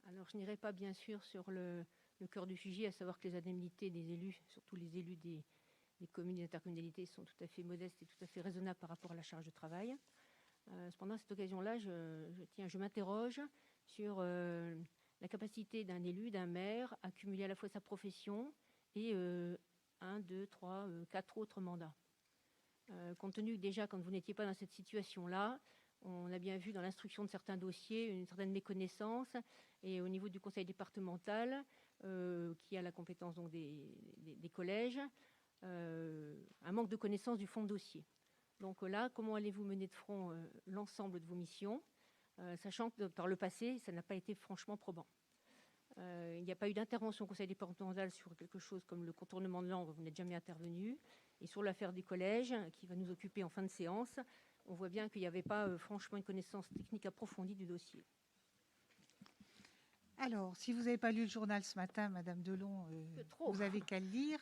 Alors, je n'irai pas bien sûr sur le cœur du sujet, à savoir que les indemnités des élus, surtout les élus des communes et des intercommunalités, sont tout à fait modestes et tout à fait raisonnables par rapport à la charge de travail. Cependant, à cette occasion-là, je m'interroge sur la capacité d'un élu, d'un maire, à cumuler à la fois sa profession et 1, 2, 3, 4 autres mandats. compte tenu que déjà, quand vous n'étiez pas dans cette situation-là, on a bien vu dans l'instruction de certains dossiers une certaine méconnaissance, et au niveau du conseil départemental, qui a la compétence donc des collèges, un manque de connaissance du fond de dossier. Donc là, comment allez-vous mener de front l'ensemble de vos missions, sachant que par le passé, ça n'a pas été franchement probant. Il n'y a pas eu d'intervention au conseil départemental sur quelque chose comme le contournement de langue, vous n'êtes jamais intervenu. Et sur l'affaire des collèges, qui va nous occuper en fin de séance, on voit bien qu'il n'y avait pas franchement une connaissance technique approfondie du dossier. Alors, si vous n'avez pas lu le journal ce matin, Madame Delon, vous n'avez qu'à le lire.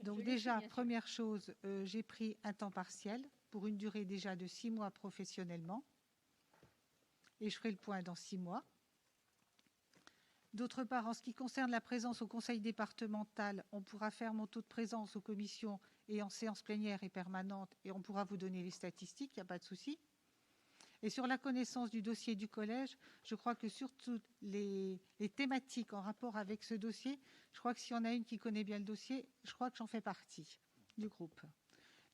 Donc déjà, première chose, j'ai pris un temps partiel pour une durée déjà de 6 mois professionnellement. Et je ferai le point dans 6 mois. D'autre part, en ce qui concerne la présence au conseil départemental, on pourra faire mon taux de présence aux commissions et en séance plénière et permanente, et on pourra vous donner les statistiques, il n'y a pas de souci. Et sur la connaissance du dossier du collège, je crois que surtout les thématiques en rapport avec ce dossier, je crois que s'il y en a une qui connaît bien le dossier, je crois que j'en fais partie du groupe.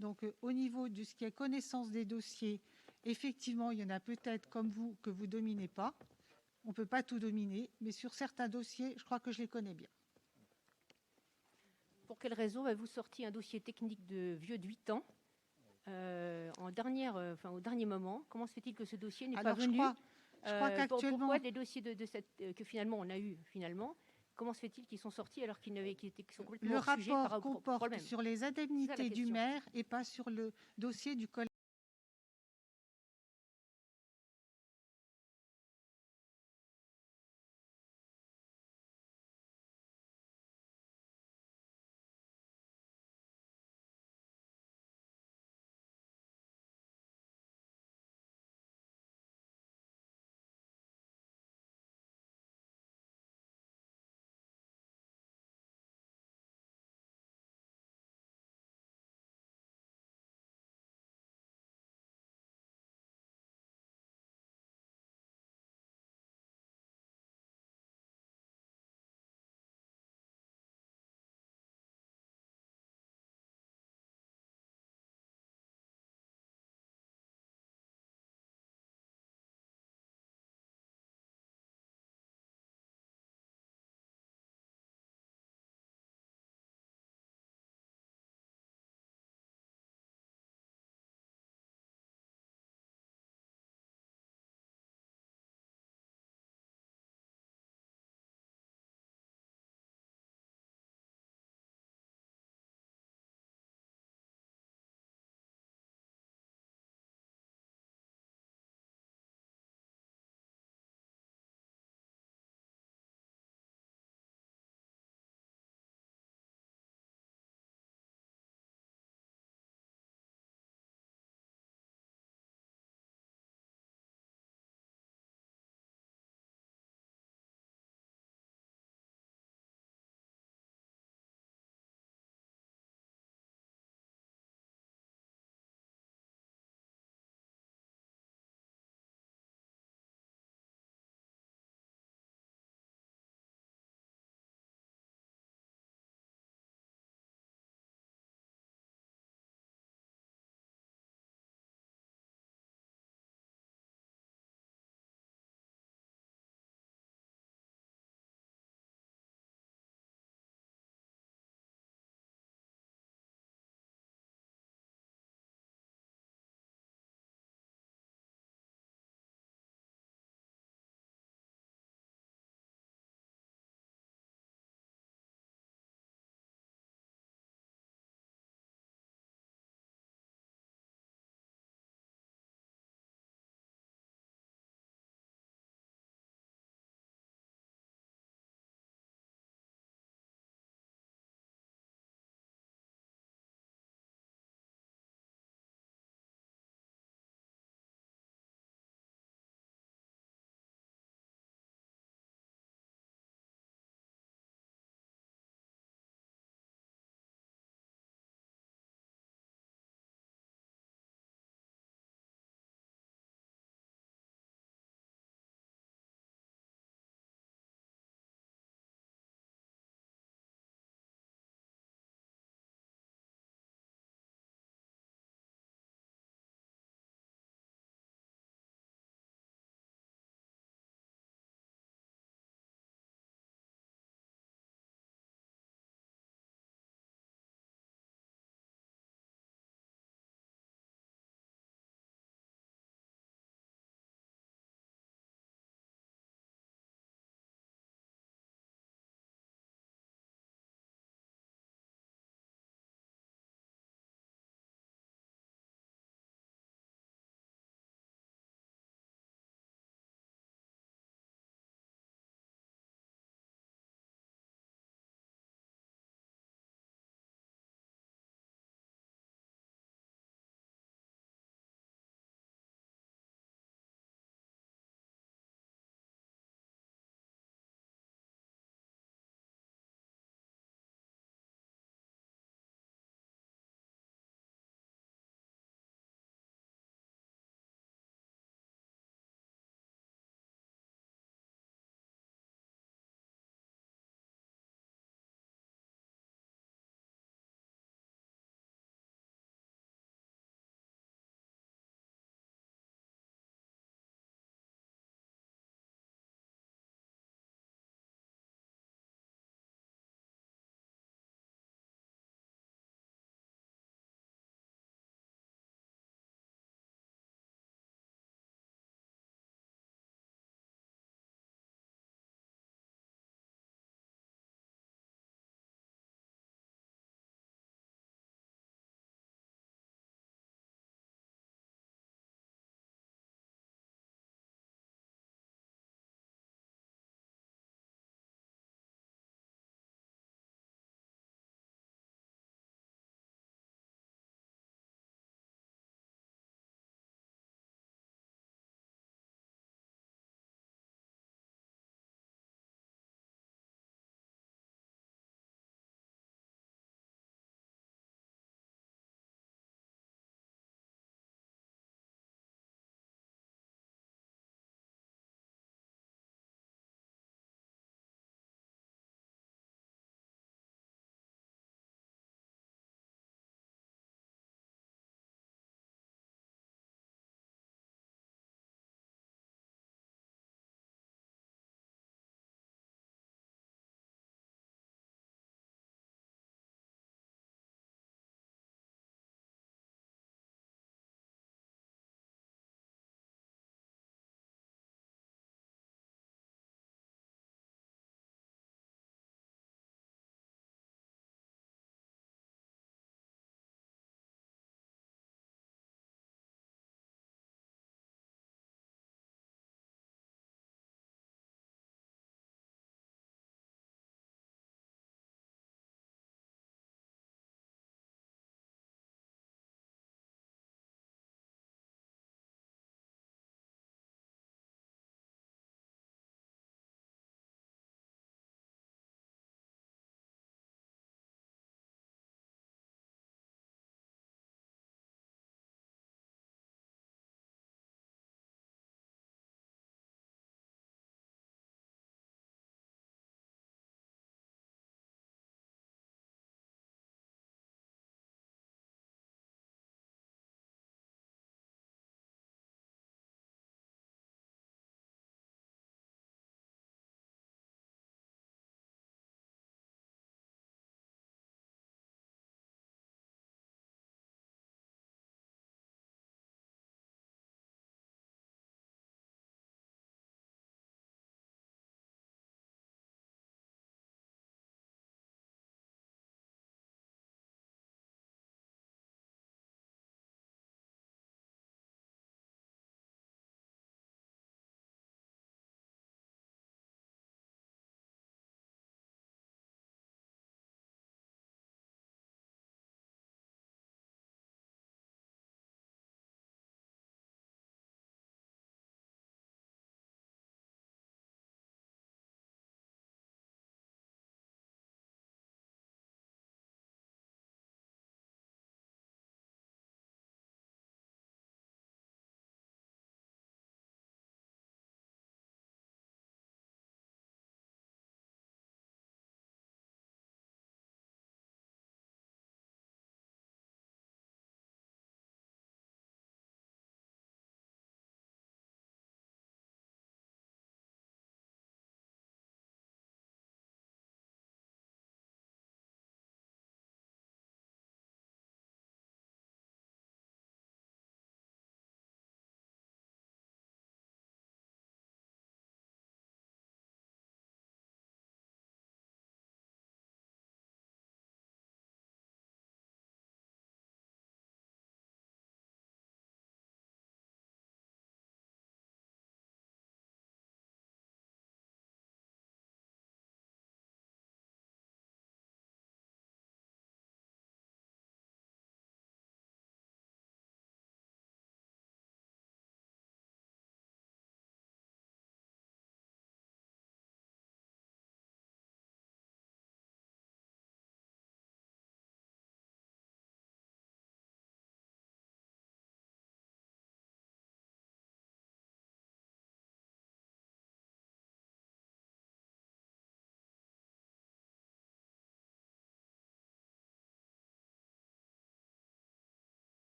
Donc au niveau de ce qui est connaissance des dossiers, effectivement, il y en a peut-être comme vous que vous ne dominez pas. On ne peut pas tout dominer, mais sur certains dossiers, je crois que je les connais bien. Pour quelle raison avez-vous sorti un dossier technique de vieux de 8 ans au dernier moment? Comment se fait-il que ce dossier n'est pas venu? Je crois qu'actuellement... Pourquoi des dossiers que finalement on a eu finalement, comment se fait-il qu'ils sont sortis alors qu'ils sont complètement hors sujet par rapport au problème? Le rapport comporte sur les indemnités du maire et pas sur le dossier du collège.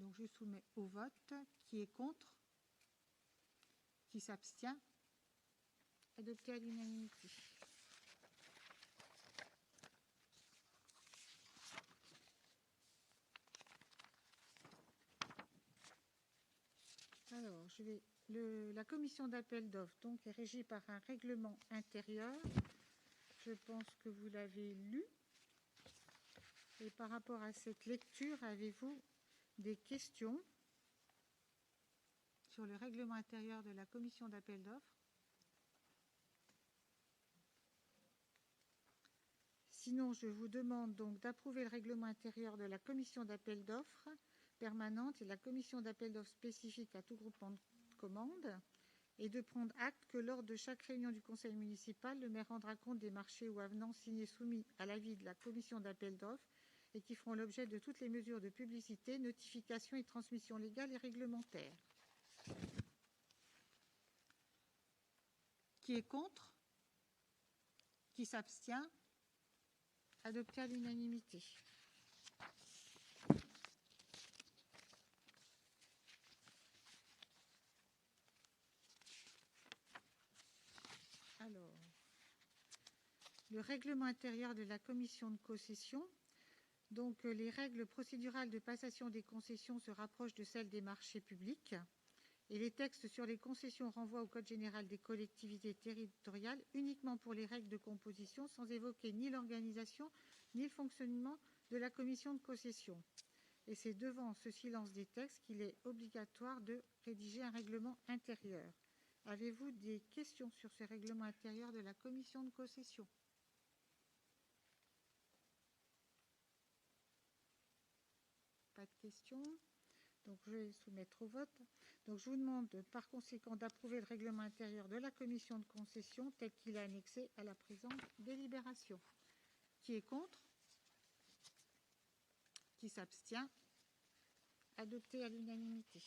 Donc je soumets au vote. Qui est contre? Qui s'abstient? Adopté à l'unanimité. Alors, la commission d'appel d'offres donc, est régie par un règlement intérieur. Je pense que vous l'avez lu. Et par rapport à cette lecture, avez-vous des questions sur le règlement intérieur de la commission d'appel d'offres? Sinon, je vous demande donc d'approuver le règlement intérieur de la commission d'appel d'offres permanente et la commission d'appel d'offres spécifique à tout groupement de commandes, et de prendre acte que lors de chaque réunion du conseil municipal, le maire rendra compte des marchés ou avenants signés soumis à l'avis de la commission d'appel d'offres et qui feront l'objet de toutes les mesures de publicité, notification et transmission légale et réglementaire. Qui est contre? Qui s'abstient? Adopté à l'unanimité. Alors, le règlement intérieur de la commission de concession. Donc, les règles procédurales de passation des concessions se rapprochent de celles des marchés publics. Et les textes sur les concessions renvoient au Code général des collectivités territoriales uniquement pour les règles de composition, sans évoquer ni l'organisation ni le fonctionnement de la commission de concession. Et c'est devant ce silence des textes qu'il est obligatoire de rédiger un règlement intérieur. Avez-vous des questions sur ce règlement intérieur de la commission de concession? Pas de questions. Donc, je vais soumettre au vote. Donc, je vous demande par conséquent d'approuver le règlement intérieur de la commission de concession tel qu'il est annexé à la présente délibération. Qui est contre? Qui s'abstient? Adopté à l'unanimité.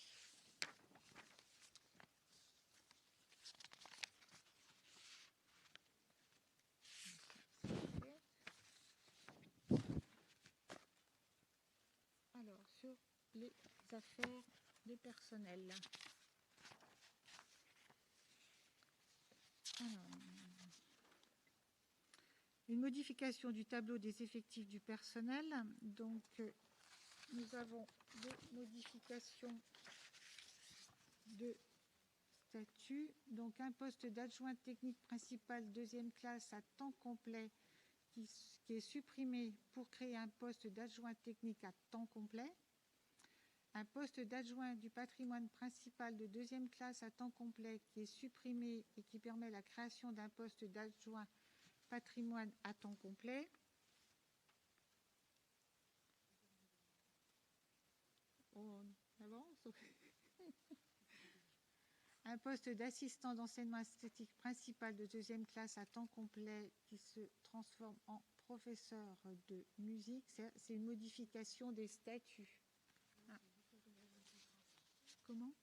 Alors, sur les affaires de personnel. Alors, une modification du tableau des effectifs du personnel. Donc, nous avons deux modifications de statut. Donc, un poste d'adjoint technique principal deuxième classe à temps complet qui est supprimé pour créer un poste d'adjoint technique à temps complet. Un poste d'adjoint du patrimoine principal de deuxième classe à temps complet qui est supprimé et qui permet la création d'un poste d'adjoint patrimoine à temps complet. On avance. Un poste d'assistant d'enseignement esthétique principal de deuxième classe à temps complet qui se transforme en professeur de musique. C'est une modification des statuts. Ah. Comment?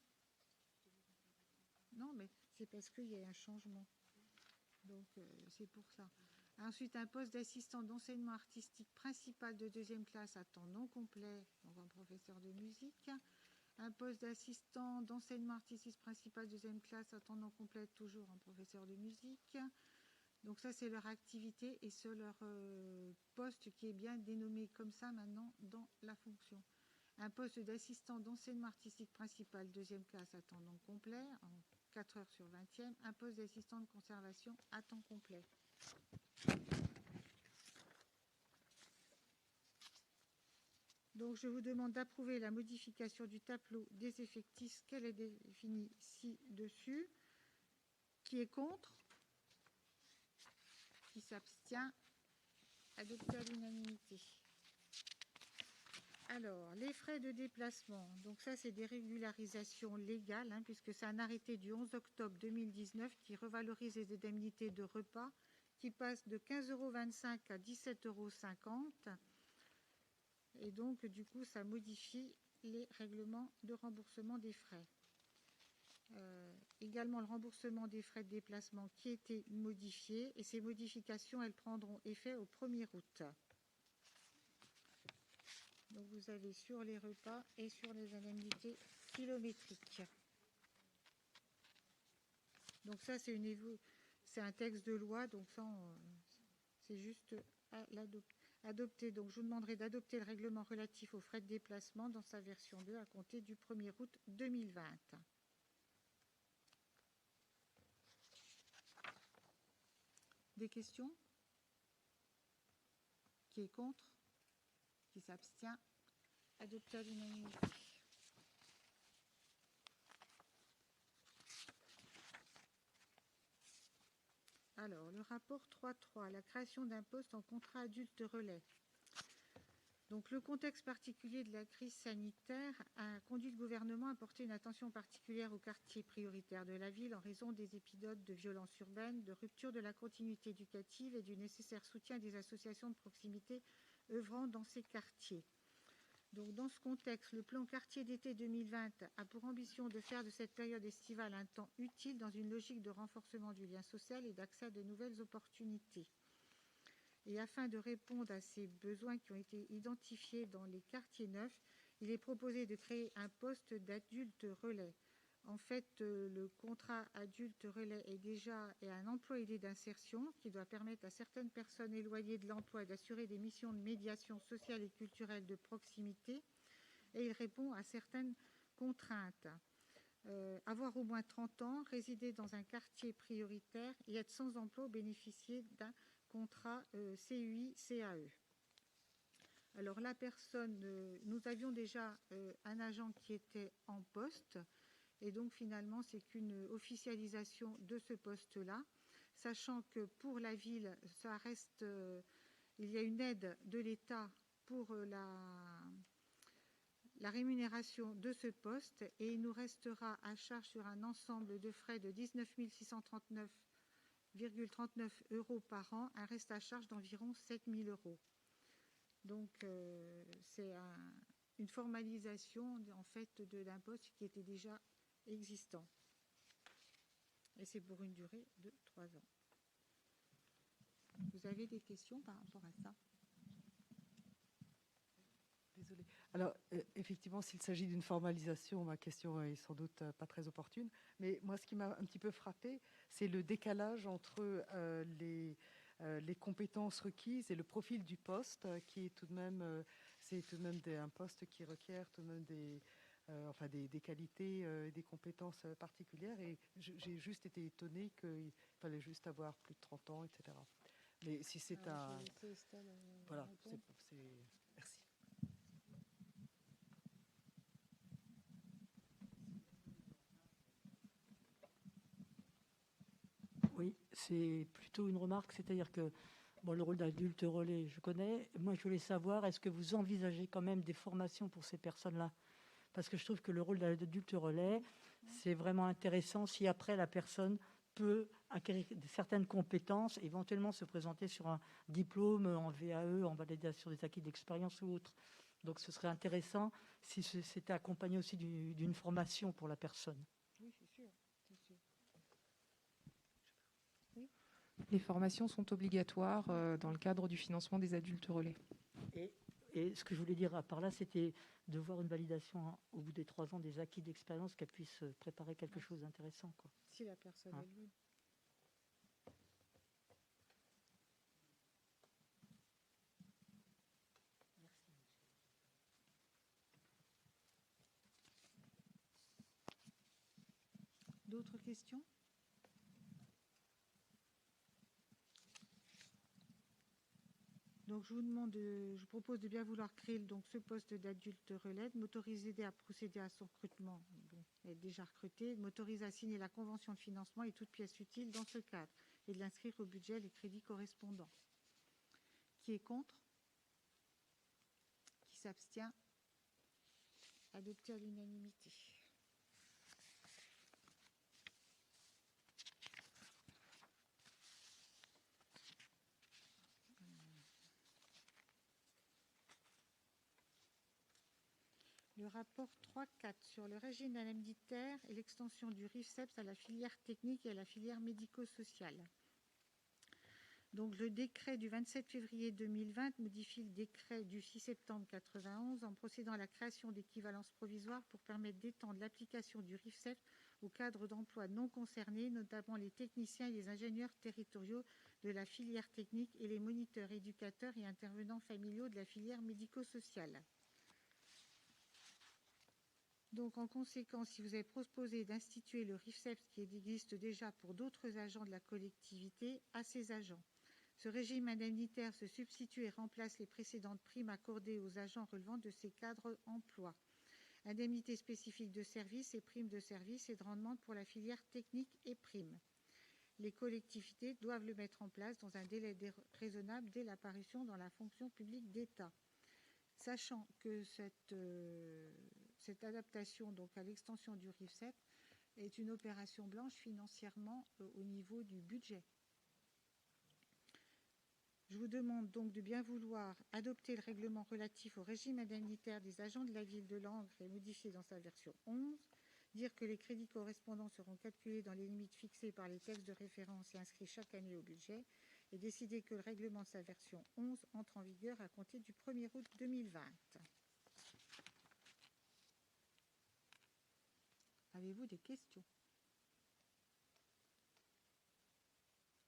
Non, mais c'est parce qu'il y a un changement. Donc, c'est pour ça. Ensuite, un poste d'assistant d'enseignement artistique principal de deuxième classe à temps non complet, donc un professeur de musique. Un poste d'assistant d'enseignement artistique principal deuxième classe à temps non complet, toujours un professeur de musique. Donc ça, c'est leur activité et c'est leur poste qui est bien dénommé comme ça maintenant dans la fonction. Un poste d'assistant d'enseignement artistique principal deuxième classe à temps non complet, en 4 heures sur 20e. Un poste d'assistant de conservation à temps complet. Donc, je vous demande d'approuver la modification du tableau des effectifs qu'elle est définie ci-dessus. Qui est contre? Qui s'abstient? Adopté à l'unanimité. Alors, les frais de déplacement. Donc ça, c'est des régularisations légales, puisque c'est un arrêté du 11 octobre 2019 qui revalorise les indemnités de repas, qui passe de 15,25 € à 17,50 €. Et donc, du coup, ça modifie les règlements de remboursement des frais. Également, le remboursement des frais de déplacement qui a été modifié. Et ces modifications, elles prendront effet au 1er août. Donc vous avez sur les repas et sur les indemnités kilométriques. Donc ça, c'est un texte de loi, donc ça, c'est juste à adopter. Donc je vous demanderai d'adopter le règlement relatif aux frais de déplacement dans sa version 2 à compter du 1er août 2020. Des questions? Qui est contre? Qui s'abstient? Adopté à l'unanimité. Alors, le rapport 3.3, la création d'un poste en contrat adulte relais. Donc, le contexte particulier de la crise sanitaire a conduit le gouvernement à porter une attention particulière aux quartiers prioritaires de la ville en raison des épisodes de violence urbaine, de rupture de la continuité éducative et du nécessaire soutien des associations de proximité œuvrant dans ces quartiers. Donc, dans ce contexte, le plan quartier d'été 2020 a pour ambition de faire de cette période estivale un temps utile dans une logique de renforcement du lien social et d'accès à de nouvelles opportunités. Et afin de répondre à ces besoins qui ont été identifiés dans les quartiers neufs, il est proposé de créer un poste d'adulte relais. En fait, le contrat adulte relais est déjà un emploi aidé d'insertion qui doit permettre à certaines personnes éloignées de l'emploi d'assurer des missions de médiation sociale et culturelle de proximité, et il répond à certaines contraintes. Avoir au moins 30 ans, résider dans un quartier prioritaire et être sans emploi ou bénéficier d'un contrat CUI-CAE. Alors la personne, nous avions déjà un agent qui était en poste, et donc finalement c'est qu'une officialisation de ce poste-là, sachant que pour la ville, ça reste, il y a une aide de l'État pour la rémunération de ce poste, et il nous restera à charge sur un ensemble de frais de 19 639,39 € par an, un reste à charge d'environ 7 000 €. Donc c'est une formalisation en fait d'un poste qui était déjà existant. Et c'est pour une durée de 3 ans. Vous avez des questions par rapport à ça? Désolée. Alors, effectivement, s'il s'agit d'une formalisation, ma question est sans doute pas très opportune. Mais moi, ce qui m'a un petit peu frappé, c'est le décalage entre les compétences requises et le profil du poste, qui est tout de même, c'est tout de même un poste qui requiert tout de même des qualités, des compétences particulières. Et j'ai juste été étonnée qu'il fallait juste avoir plus de 30 ans, etc. Mais si c'est un... Voilà, merci. Oui, c'est plutôt une remarque, c'est-à-dire que bon, le rôle d'adulte relais, je connais. Moi, je voulais savoir, est-ce que vous envisagez quand même des formations pour ces personnes-là? Parce que je trouve que le rôle d'adulte relais, c'est vraiment intéressant si après la personne peut acquérir certaines compétences, éventuellement se présenter sur un diplôme en VAE, en validation des acquis d'expérience ou autre. Donc, ce serait intéressant si c'était accompagné aussi d'une formation pour la personne. Oui, c'est sûr. Les formations sont obligatoires dans le cadre du financement des adultes relais. Et ce que je voulais dire par là, c'était de voir une validation au bout des 3 ans des acquis d'expérience, qu'elle puisse préparer quelque chose d'intéressant, quoi. Si la personne est libre. D'autres questions? Donc je vous propose de bien vouloir créer donc ce poste d'adulte relais, de m'autoriser à procéder à son recrutement, donc elle est déjà recrutée, de m'autoriser à signer la convention de financement et toute pièce utile dans ce cadre, et de l'inscrire au budget les crédits correspondants. Qui est contre? Qui s'abstient? Adopté à l'unanimité. Le rapport 3.4 sur le régime indemnitaire et l'extension du RIFSEPS à la filière technique et à la filière médico-sociale. Donc, le décret du 27 février 2020 modifie le décret du 6 septembre 91 en procédant à la création d'équivalences provisoires pour permettre d'étendre l'application du RIFSEP aux cadres d'emploi non concernés, notamment les techniciens et les ingénieurs territoriaux de la filière technique et les moniteurs, éducateurs et intervenants familiaux de la filière médico-sociale. Donc, en conséquence, si vous avez proposé d'instituer le RIFSEP, qui existe déjà pour d'autres agents de la collectivité, à ces agents. Ce régime indemnitaire se substitue et remplace les précédentes primes accordées aux agents relevant de ces cadres emploi. Indemnités spécifiques de service et primes de service et de rendement pour la filière technique et primes. Les collectivités doivent le mettre en place dans un délai raisonnable dès l'apparition dans la fonction publique d'État. Sachant que cette adaptation donc, à l'extension du RIFSEP est une opération blanche financièrement au niveau du budget. Je vous demande donc de bien vouloir adopter le règlement relatif au régime indemnitaire des agents de la ville de Langres et modifié dans sa version 11, dire que les crédits correspondants seront calculés dans les limites fixées par les textes de référence et inscrits chaque année au budget, et décider que le règlement de sa version 11 entre en vigueur à compter du 1er août 2020. Avez-vous des questions?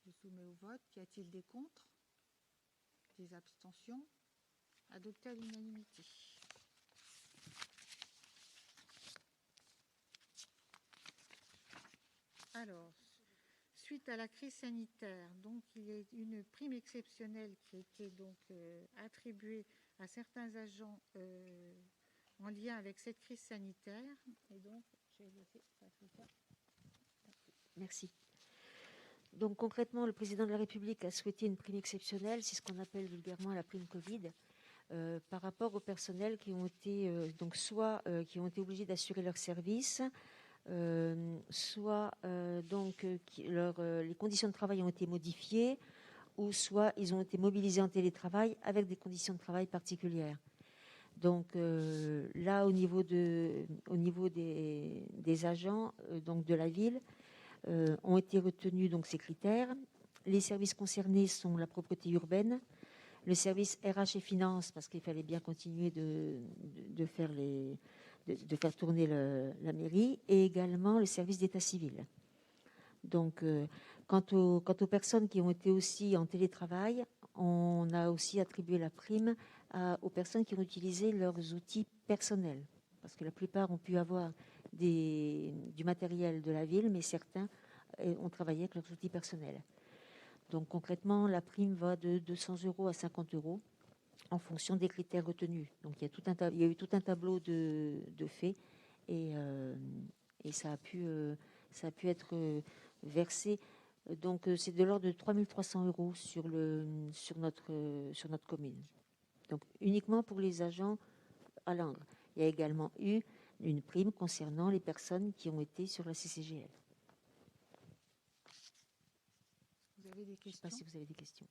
Je soumets au vote. Y a-t-il des contre? Des abstentions? Adopté à l'unanimité. Alors, suite à la crise sanitaire, donc il y a une prime exceptionnelle qui a été donc attribuée à certains agents en lien avec cette crise sanitaire. Et donc, je vais laisser Patricia. Merci. Donc concrètement, le président de la République a souhaité une prime exceptionnelle, c'est ce qu'on appelle vulgairement la prime Covid, par rapport aux personnels qui ont été soit qui ont été obligés d'assurer leur service, soit les conditions de travail ont été modifiées, ou soit ils ont été mobilisés en télétravail avec des conditions de travail particulières. Donc là, au niveau des agents donc de la ville, ont été retenus donc ces critères. Les services concernés sont la propreté urbaine, le service RH et finances, parce qu'il fallait bien continuer de faire tourner la mairie, et également le service d'état civil. Donc, quant aux personnes qui ont été aussi en télétravail, on a aussi attribué la prime aux personnes qui ont utilisé leurs outils personnels, parce que la plupart ont pu avoir du matériel de la ville, mais certains ont travaillé avec leurs outils personnels. Donc concrètement, la prime va de 200 € à 50 € en fonction des critères retenus. Donc il y a eu tout un tableau de faits et ça a pu être versé. Donc c'est de l'ordre de 3 300 € sur notre commune. Donc uniquement pour les agents à Langres. Il y a également eu une prime concernant les personnes qui ont été sur la CCGL. Vous avez des questions? Je ne sais pas si vous avez des questions.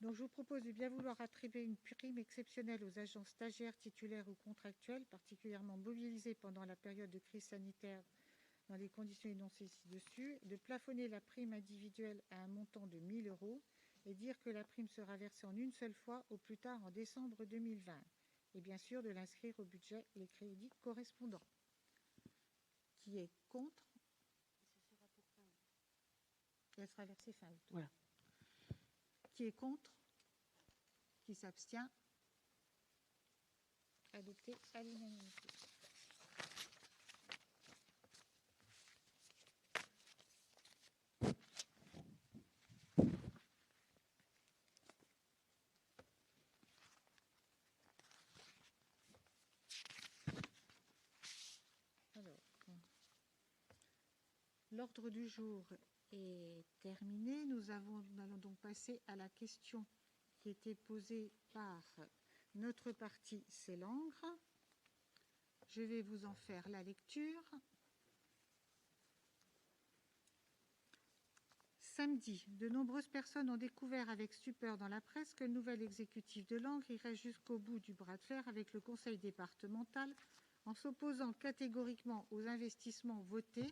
Donc, je vous propose de bien vouloir attribuer une prime exceptionnelle aux agents stagiaires, titulaires ou contractuels, particulièrement mobilisés pendant la période de crise sanitaire dans les conditions énoncées ci-dessus, de plafonner la prime individuelle à un montant de 1 000 € et dire que la prime sera versée en une seule fois au plus tard en décembre 2020. Et bien sûr, de l'inscrire au budget les crédits correspondants. Qui est contre? Elle sera versée fin août. Voilà. Qui est contre? Qui s'abstient? Adopté à l'unanimité. L'ordre du jour est terminé. Nous allons donc passer à la question qui était posée par notre parti, c'est Langres. Je vais vous en faire la lecture. Samedi, de nombreuses personnes ont découvert avec stupeur dans la presse que le nouvel exécutif de Langres irait jusqu'au bout du bras de fer avec le conseil départemental en s'opposant catégoriquement aux investissements votés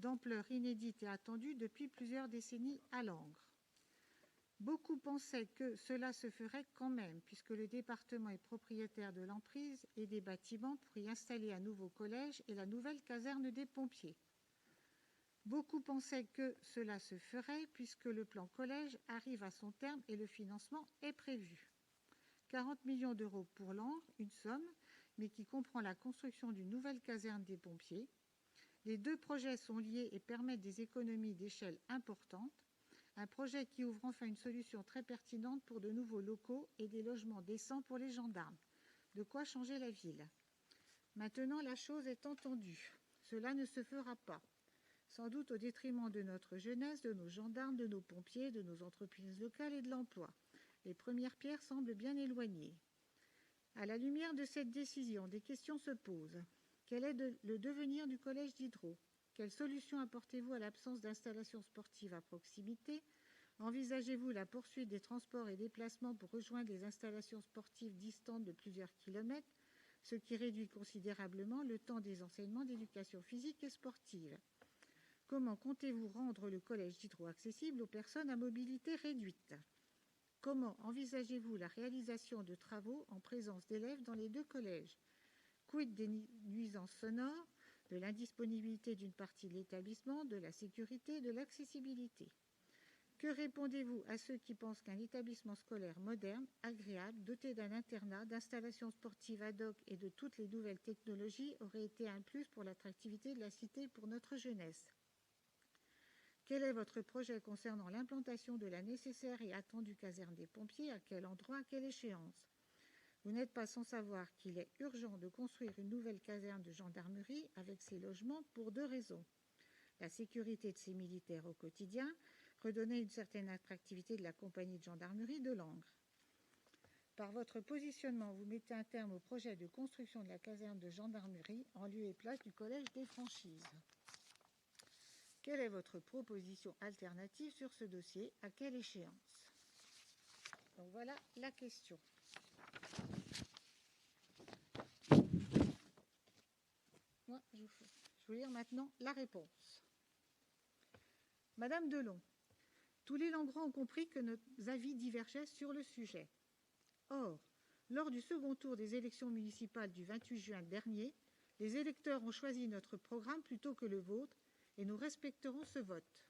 d'ampleur inédite et attendue depuis plusieurs décennies à Langres. Beaucoup pensaient que cela se ferait quand même, puisque le département est propriétaire de l'emprise et des bâtiments pour y installer un nouveau collège et la nouvelle caserne des pompiers. Beaucoup pensaient que cela se ferait, puisque le plan collège arrive à son terme et le financement est prévu. 40 millions d'euros pour Langres, une somme, mais qui comprend la construction d'une nouvelle caserne des pompiers. Les deux projets sont liés et permettent des économies d'échelle importantes. Un projet qui ouvre enfin une solution très pertinente pour de nouveaux locaux et des logements décents pour les gendarmes. De quoi changer la ville. Maintenant, la chose est entendue. Cela ne se fera pas. Sans doute au détriment de notre jeunesse, de nos gendarmes, de nos pompiers, de nos entreprises locales et de l'emploi. Les premières pierres semblent bien éloignées. À la lumière de cette décision, des questions se posent. Quel est le devenir du collège d'Hydro ? Quelle solution apportez-vous à l'absence d'installations sportives à proximité ? Envisagez-vous la poursuite des transports et déplacements pour rejoindre les installations sportives distantes de plusieurs kilomètres, ce qui réduit considérablement le temps des enseignements d'éducation physique et sportive ? Comment comptez-vous rendre le collège d'Hydro accessible aux personnes à mobilité réduite ? Comment envisagez-vous la réalisation de travaux en présence d'élèves dans les deux collèges ? Quid des nuisances sonores, de l'indisponibilité d'une partie de l'établissement, de la sécurité, de l'accessibilité ? Que répondez-vous à ceux qui pensent qu'un établissement scolaire moderne, agréable, doté d'un internat, d'installations sportives ad hoc et de toutes les nouvelles technologies aurait été un plus pour l'attractivité de la cité pour notre jeunesse ? Quel est votre projet concernant l'implantation de la nécessaire et attendue caserne des pompiers ? À quel endroit ? À quelle échéance ? Vous n'êtes pas sans savoir qu'il est urgent de construire une nouvelle caserne de gendarmerie avec ses logements pour deux raisons. La sécurité de ces militaires au quotidien, redonner une certaine attractivité de la compagnie de gendarmerie de Langres. Par votre positionnement, vous mettez un terme au projet de construction de la caserne de gendarmerie en lieu et place du collège des franchises. Quelle est votre proposition alternative sur ce dossier ? À quelle échéance ? Donc voilà la question. Moi, je vais lire maintenant la réponse. Madame Delon, tous les Langrois ont compris que nos avis divergeaient sur le sujet. Or, lors du second tour des élections municipales du 28 juin dernier, les électeurs ont choisi notre programme plutôt que le vôtre et nous respecterons ce vote.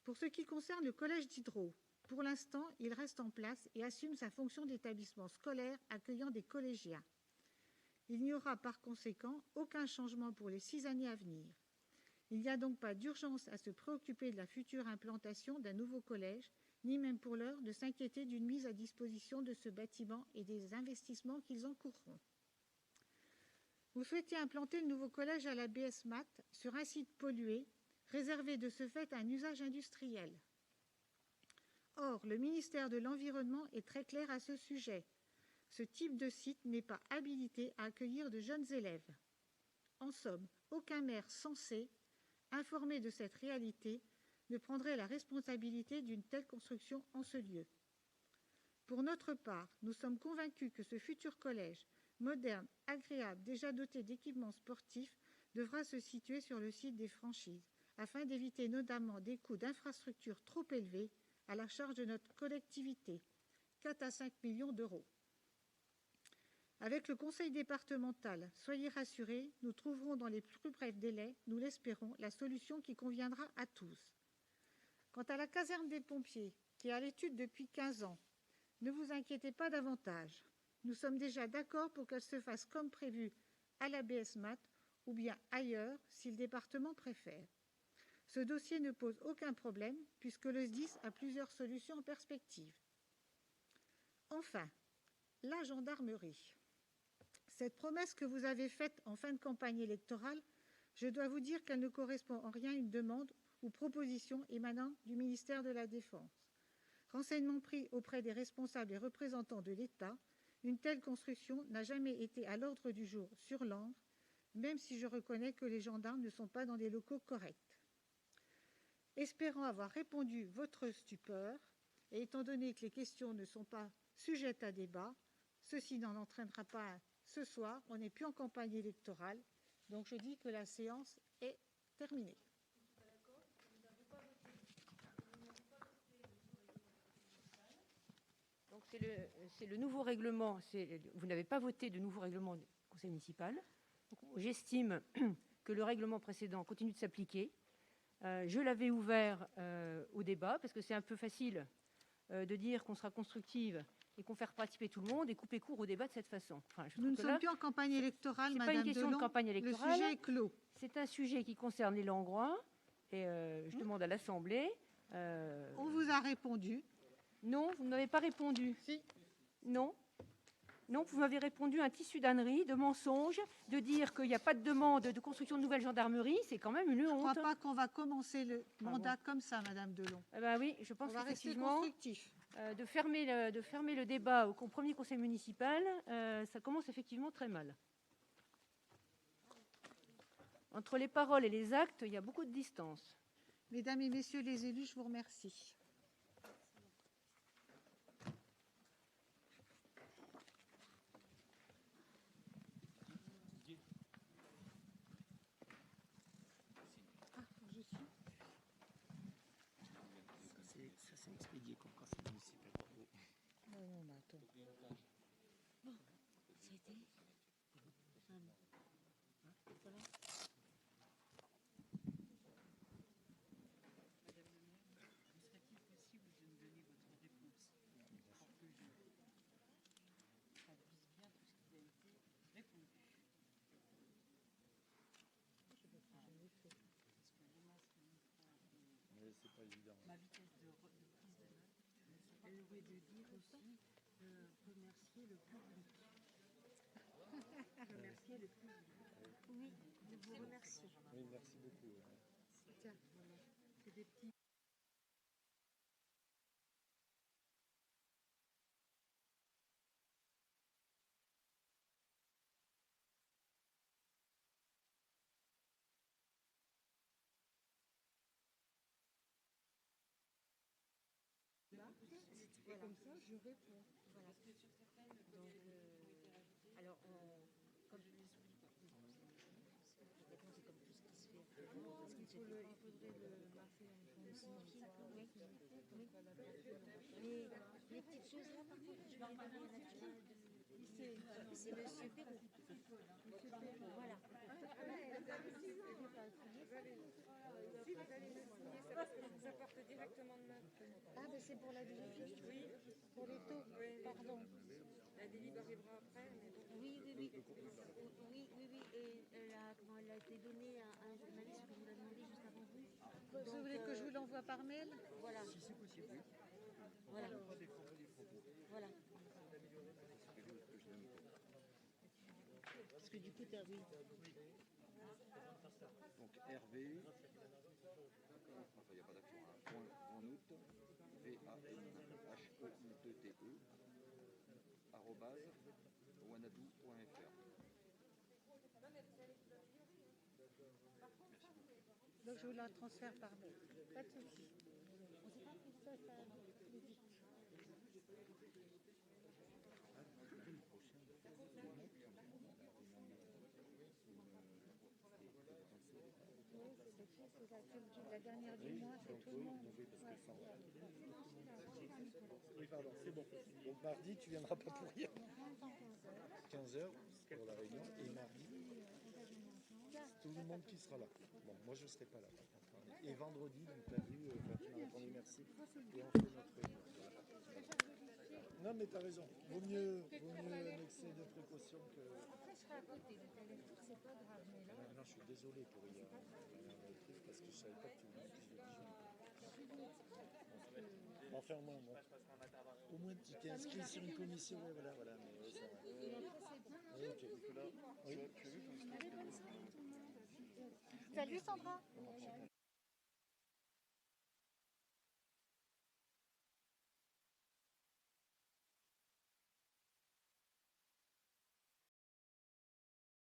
Pour ce qui concerne le collège d'Hydro, pour l'instant, il reste en place et assume sa fonction d'établissement scolaire accueillant des collégiens. Il n'y aura par conséquent aucun changement pour les 6 années à venir. Il n'y a donc pas d'urgence à se préoccuper de la future implantation d'un nouveau collège, ni même pour l'heure de s'inquiéter d'une mise à disposition de ce bâtiment et des investissements qu'ils encourront. Vous souhaitez implanter le nouveau collège à la BS Math sur un site pollué, réservé de ce fait à un usage industriel. Or, le ministère de l'Environnement est très clair à ce sujet. Ce type de site n'est pas habilité à accueillir de jeunes élèves. En somme, aucun maire censé, informé de cette réalité, ne prendrait la responsabilité d'une telle construction en ce lieu. Pour notre part, nous sommes convaincus que ce futur collège, moderne, agréable, déjà doté d'équipements sportifs, devra se situer sur le site des franchises, afin d'éviter notamment des coûts d'infrastructure trop élevés à la charge de notre collectivité, 4 à 5 millions d'euros. Avec le conseil départemental, soyez rassurés, nous trouverons dans les plus brefs délais, nous l'espérons, la solution qui conviendra à tous. Quant à la caserne des pompiers, qui est à l'étude depuis 15 ans, ne vous inquiétez pas davantage. Nous sommes déjà d'accord pour qu'elle se fasse comme prévu à la BS Math ou bien ailleurs si le département préfère. Ce dossier ne pose aucun problème puisque le SDIS a plusieurs solutions en perspective. Enfin, la gendarmerie. Cette promesse que vous avez faite en fin de campagne électorale, je dois vous dire qu'elle ne correspond en rien à une demande ou proposition émanant du ministère de la Défense. Renseignements pris auprès des responsables et représentants de l'État, une telle construction n'a jamais été à l'ordre du jour sur Langres, même si je reconnais que les gendarmes ne sont pas dans des locaux corrects. Espérant avoir répondu votre stupeur, et étant donné que les questions ne sont pas sujettes à débat, ceci n'en entraînera pas ce soir, on n'est plus en campagne électorale, donc je dis que la séance est terminé. Donc c'est le nouveau règlement. Vous n'avez pas voté de nouveau règlement du conseil municipal. J'estime que le règlement précédent continue de s'appliquer. Je l'avais ouvert au débat parce que c'est un peu facile de dire qu'on sera constructive et qu'on fait participer tout le monde et couper court au débat de cette façon. Enfin, Nous ne sommes plus en campagne électorale, c'est Madame pas une question Delon. de campagne électorale. Le sujet est clos. C'est un sujet qui concerne les Langrois et je demande à l'Assemblée. On vous a répondu. Non, vous ne m'avez pas répondu. Si. Non. Non, vous m'avez répondu un tissu d'âneries, de mensonges, de dire qu'il n'y a pas de demande de construction de nouvelles gendarmeries. C'est quand même une honte. Je ne crois pas qu'on va commencer le mandat comme ça, Madame Delon. Eh ben oui, je pense On va rester qu'effectivement, constructif. de fermer le débat au premier conseil municipal, ça commence effectivement très mal. Entre les paroles et les actes, il y a beaucoup de distance. Mesdames et Messieurs les élus, je vous remercie. Ça s'est expédié comme quand c'est municipal. Non, mais attends. Bon, ça a été. Voilà. C'est pas évident. Ma vitesse de prise de notes, elle aurait de dire aussi remercier le public. Remercier le public. Oui, je vous remercie. Oui, merci beaucoup. Tiens, voilà. C'est des petits. Et comme ça, je réponds. Voilà. Donc, alors, comme je l'explique, c'est comme tout ce qui se fait. Il faudrait le marquer en signifié. Oui. Les petites choses là, par contre, je vais les donner à la c'est Monsieur Perrault. Monsieur Perrault, voilà. Ça porte directement de main. Ah, ben c'est pour la DGFiche, oui. Pour les taux, pardon. La délib arrivera après. Oui. Oui. Et elle a été donnée à un journaliste que vous l'a demandé juste avant vous. Vous voulez que je vous l'envoie par mail? Voilà. Si c'est possible. Voilà. Voilà. Parce que du coup, tu as oui. Donc Hervé, enfin il n'y a pas d'accent, hein, point en août, VANHOUTTE, arrobase, wanadoo.fr. Donc je vous la transfère par mail. Pas de souci. La dernière du mois, c'est tout le monde. Oui, pardon, c'est bon. Donc mardi, tu viendras pas pour rien. 15h pour la réunion et mardi, tout le monde qui sera là. Bon, moi je ne serai pas là. Et vendredi, donc tu as vu, quand tu m'as répondu merci, et on fait notre réunion. Non mais tu as raison, vaut mieux un excès de précaution que... Après, je serai à côté, donc la lecture, c'est pas grave. Mais là, Non, je suis désolé pour hier, parce que je ne savais pas que tu voulais plus de bijoux. Enfin, bon, au moins tu t'es inscrit sur une commission, ouais, voilà, mais ouais, ça va. Oui, ok. Oui. Salut Sandra.